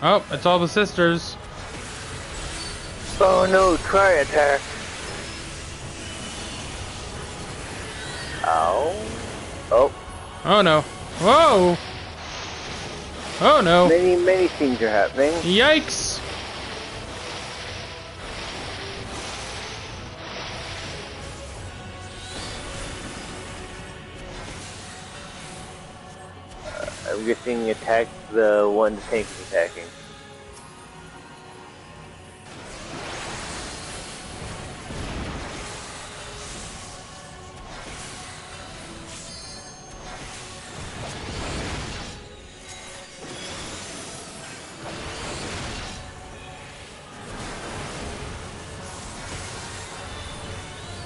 Oh, it's all the sisters. Oh no, try attack. Ow. Oh. Oh no. Whoa! Oh no. Many things are happening. Yikes! I'm guessing attack the one the tank is attacking.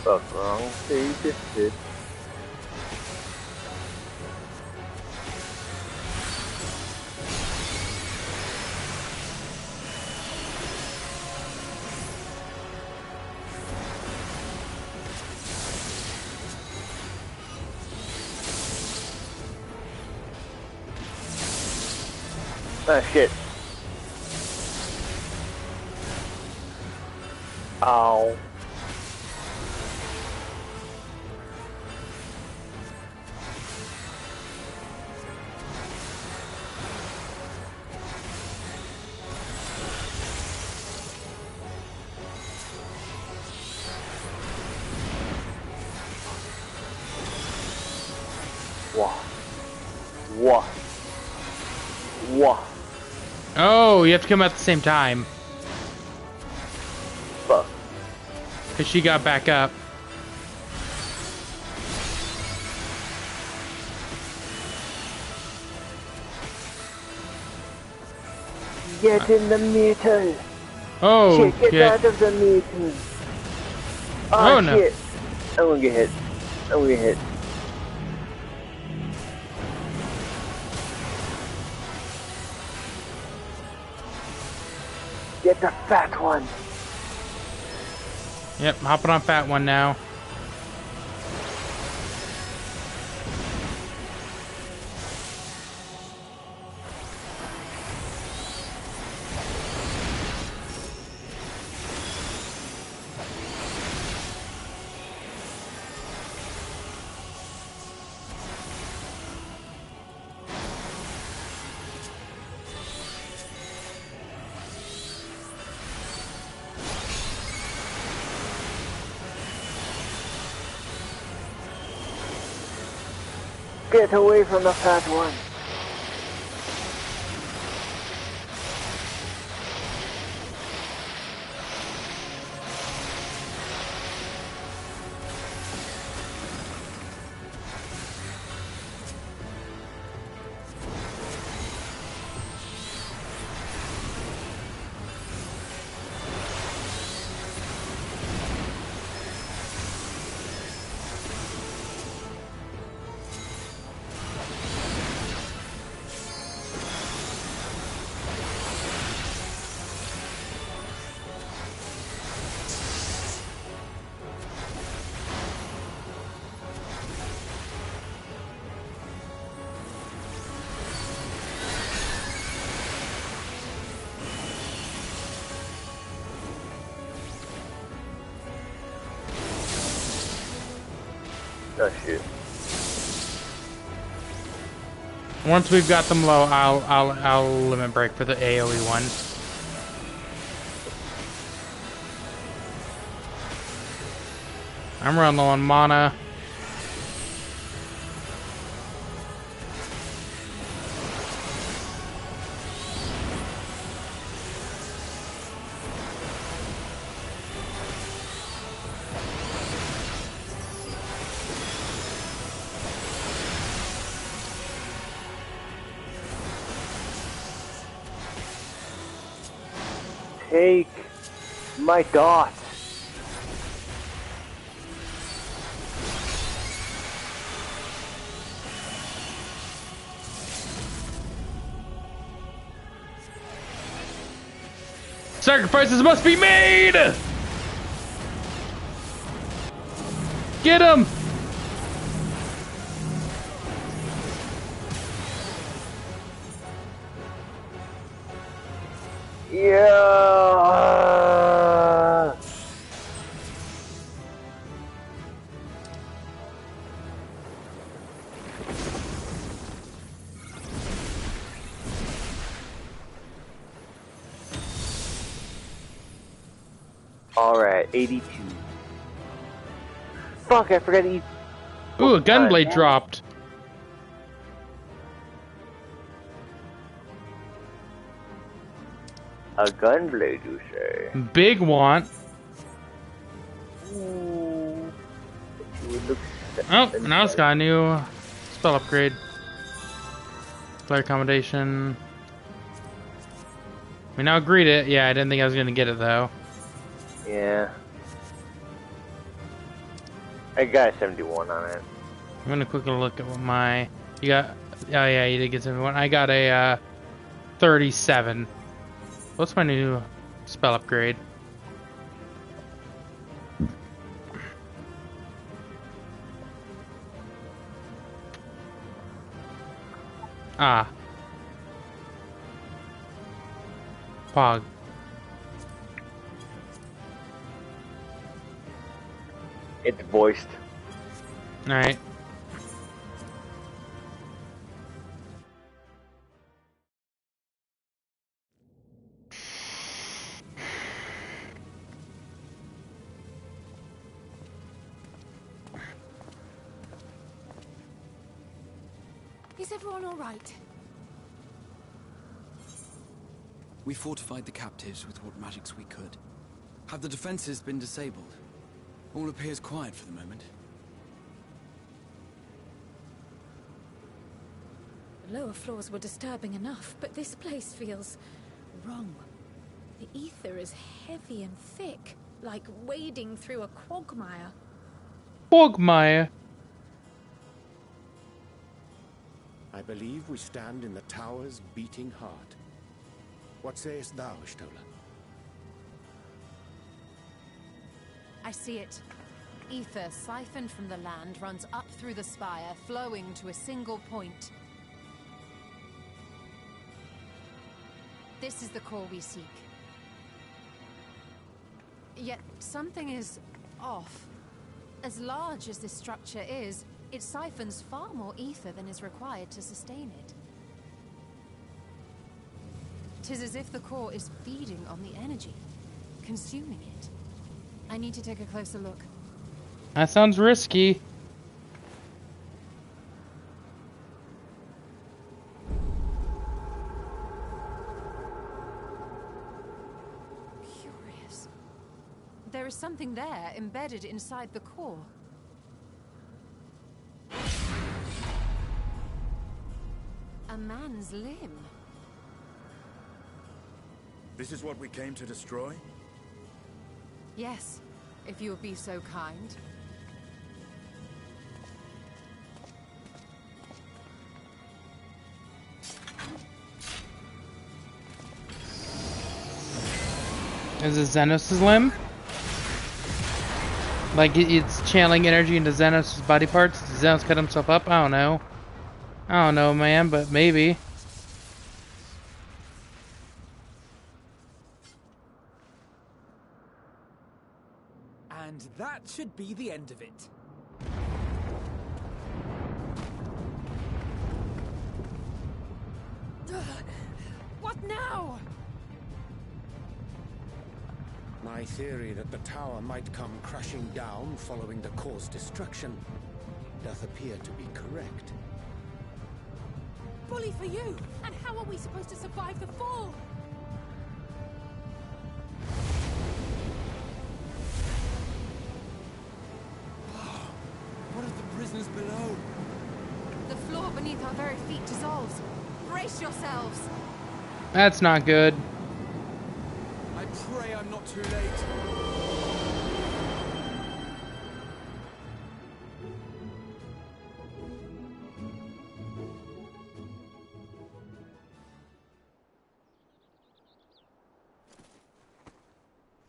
Fuck wrong, so you just did. Ah, shit. Ow. Wah. Oh, you have to come at the same time. Fuck. Because she got back up. Get in the meter. Oh, shit, get out of the meter. Oh, no. Shit. I'm gonna get hit. I'm gonna get hit. Get the fat one. Yep, hopping on fat one now. Get away from the fat one. Oh shit. Once we've got them low, I'll limit break for the AoE one. I'm running low on mana. Take my dot. Sacrifices must be made! Get him! Yeah. Alright, 82. Fuck, I forgot to eat. Ooh, a gunblade dropped. A gunblade, you say? Big want. Ooh. It looks Oh, now it's got a new spell upgrade. Player accommodation. We now greet it. Yeah, I didn't think I was gonna get it though. Yeah. I got a 71 on it. I'm gonna quickly look at what my... You got... Oh yeah, you did get 71. I got a 37. What's my new spell upgrade? Ah. Pog. It's voiced. Alright. Is everyone all right? We fortified the captives with what magics we could. Have the defenses been disabled? All appears quiet for the moment. The lower floors were disturbing enough, but this place feels wrong. The ether is heavy and thick, like wading through a quagmire. Quagmire? I believe we stand in the tower's beating heart. What sayest thou, Ul'dah? I see it. Ether siphoned from the land runs up through the spire, flowing to a single point. This is the core we seek. Yet something is off. As large as this structure is, it siphons far more ether than is required to sustain it. 'Tis as if the core is feeding on the energy, consuming it. I need to take a closer look. That sounds risky. Curious. There is something there embedded inside the core. A man's limb. This is what we came to destroy? Yes, if you would be so kind. Is it Xenos' limb? Like it's channeling energy into Xenos' body parts? Does Xenos cut himself up? I don't know. I don't know, man, but maybe. And that should be the end of it. What now? My theory that the tower might come crashing down following the core's destruction doth appear to be correct. Bully for you! And how are we supposed to survive the fall? What of the prisoners below? The floor beneath our very feet dissolves. Brace yourselves! That's not good. I pray I'm not too late.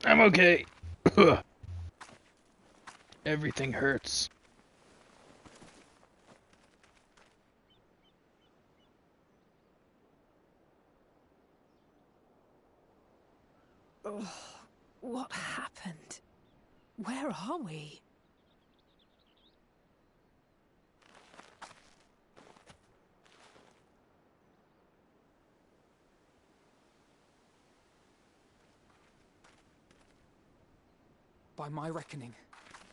I'm okay. Everything hurts. Oh, what happened? Where are we? By my reckoning,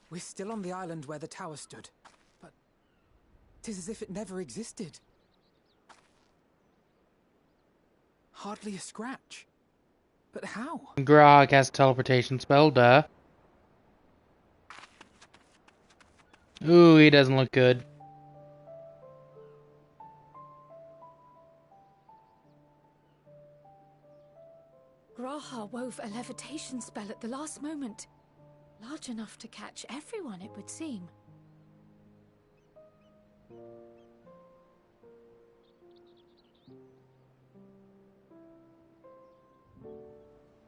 we're still on the island where the tower stood. But 'tis as if it never existed. Hardly a scratch. But how? Grog has a teleportation spell, duh. Ooh, he doesn't look good. Graha wove a levitation spell at the last moment. Large enough to catch everyone, it would seem.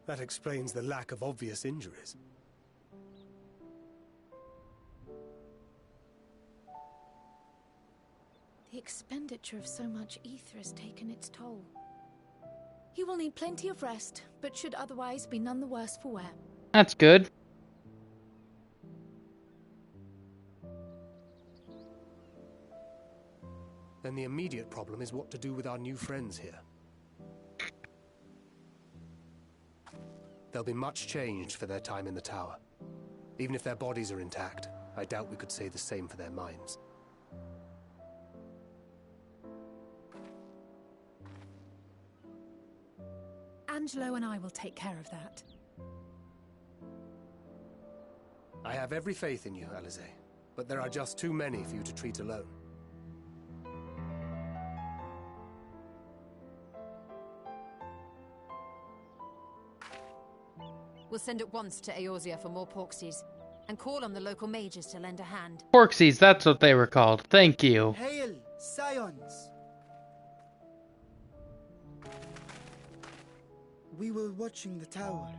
That explains the lack of obvious injuries. The expenditure of so much ether has taken its toll. He will need plenty of rest, but should otherwise be none the worse for wear. That's good. Then the immediate problem is what to do with our new friends here. They'll be much changed for their time in the tower. Even if their bodies are intact, I doubt we could say the same for their minds. Angelo and I will take care of that. I have every faith in you, Alize, but there are just too many for you to treat alone. We'll send at once to Eorzea for more Porksies, and call on the local mages to lend a hand. Porksies, that's what they were called. Thank you. Hail, Scions! We were watching the tower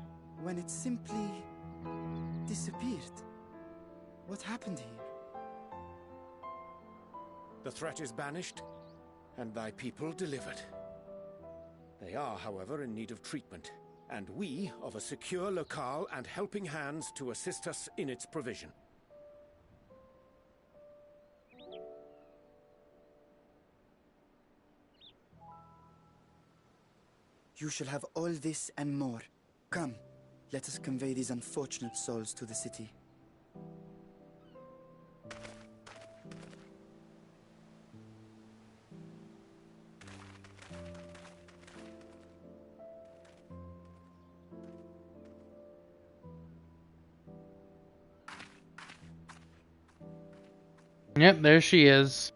when it simply disappeared. What happened here? The threat is banished, and thy people delivered. They are, however, in need of treatment, and we of a secure locale and helping hands to assist us in its provision. You shall have all this and more. Come, let us convey these unfortunate souls to the city. Yep, there she is.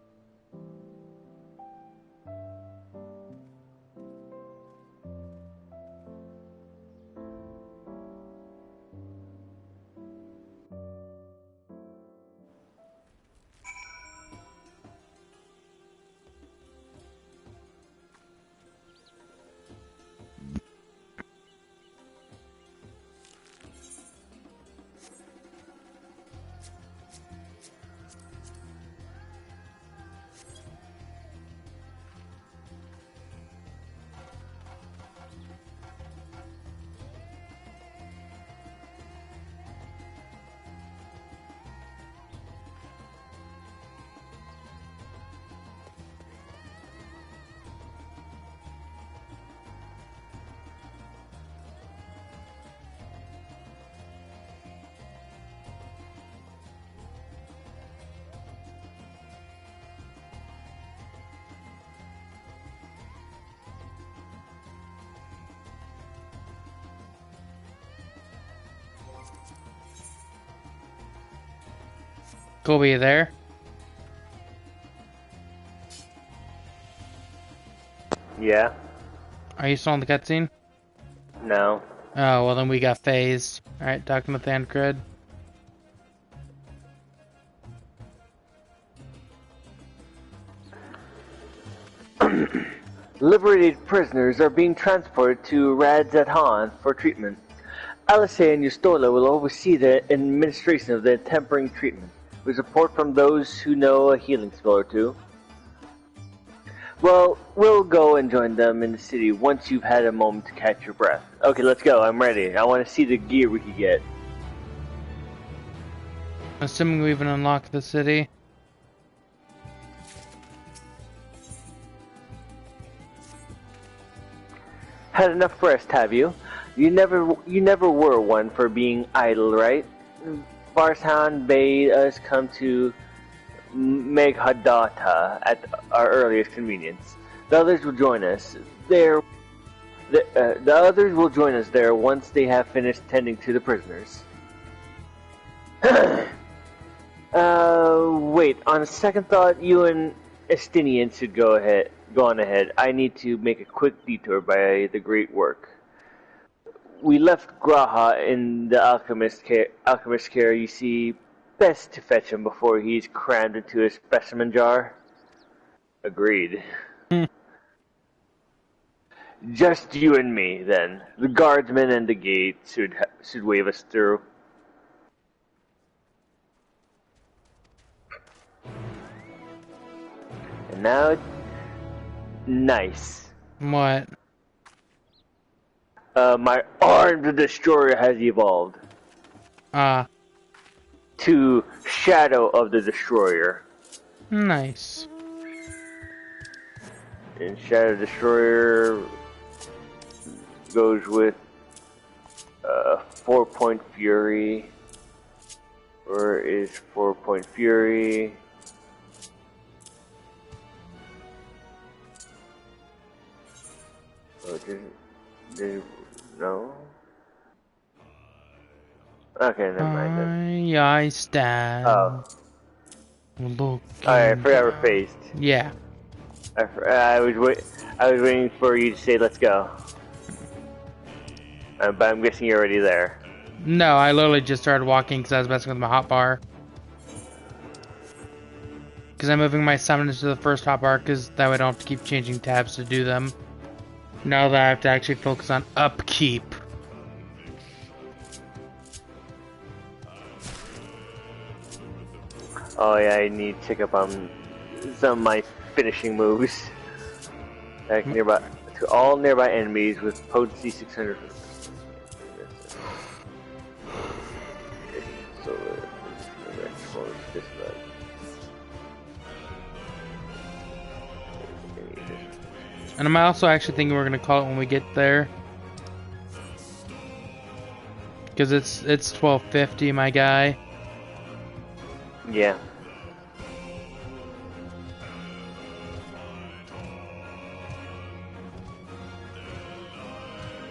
Colby, you there? Yeah. Are you still on the cutscene? No. Oh, well then we got phased. Alright, talking with Thancred. Liberated prisoners are being transported to Radzat Han for treatment. Alice and Yustola will oversee the administration of the tempering treatment, with support from those who know a healing spell or two. Well, we'll go and join them in the city once you've had a moment to catch your breath. Okay, let's go. I'm ready. I want to see the gear we can get. Assuming we even unlocked the city. Had enough rest, have you? You never were one for being idle, right? Varsan bade us come to Meghadata at our earliest convenience. The others will join us there. The others will join us there once they have finished tending to the prisoners. Wait. On second thought, you and Estinian should go on ahead. I need to make a quick detour by the Great Work. We left Graha in the alchemist's care. You see, best to fetch him before he's crammed into a specimen jar. Agreed. Just you and me, then. The guardsmen and the gate should wave us through. And now, nice. What? My armed destroyer has evolved. To Shadow of the Destroyer. Nice. And Shadow Destroyer goes with 4-point Fury. Where is 4-point Fury? Oh, no. Okay, never mind then. I stand. Oh. Look. Alright, I forgot we're phased. Yeah. I was waiting for you to say let's go. But I'm guessing you're already there. No, I literally just started walking because I was messing with my hotbar. Because I'm moving my summons to the first hotbar because that way I don't have to keep changing tabs to do them. Now that I have to actually focus on upkeep. Oh yeah, I need to check up on some of my finishing moves. Like nearby, to all nearby enemies with potency 600. And I'm also actually thinking we're gonna call it when we get there. Because it's 12:50, my guy. Yeah.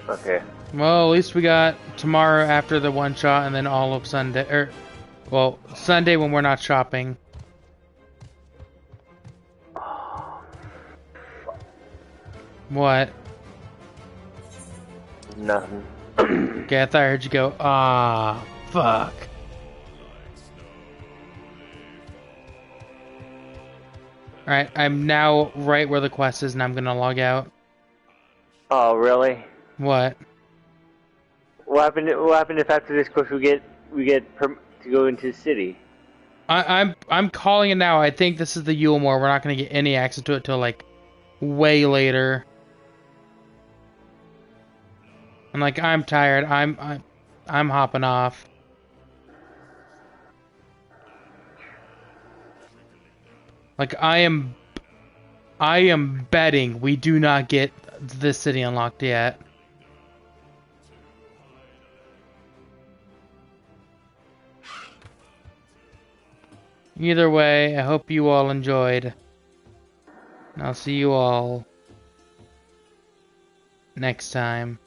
Okay. Well, at least we got tomorrow after the one shot, and then all of Sunday, well, Sunday when we're not shopping. What? Nothing. Okay, I thought I heard you go, ah, fuck. Alright, I'm now right where the quest is, and I'm gonna log out. Oh, really? What? What happened if after this quest we get to go into the city? I'm calling it now. I think this is the Ul'dah. We're not gonna get any access to it till like way later. I'm like, I'm tired. I'm hopping off. Like I am betting we do not get this city unlocked yet. Either way, I hope you all enjoyed. I'll see you all next time.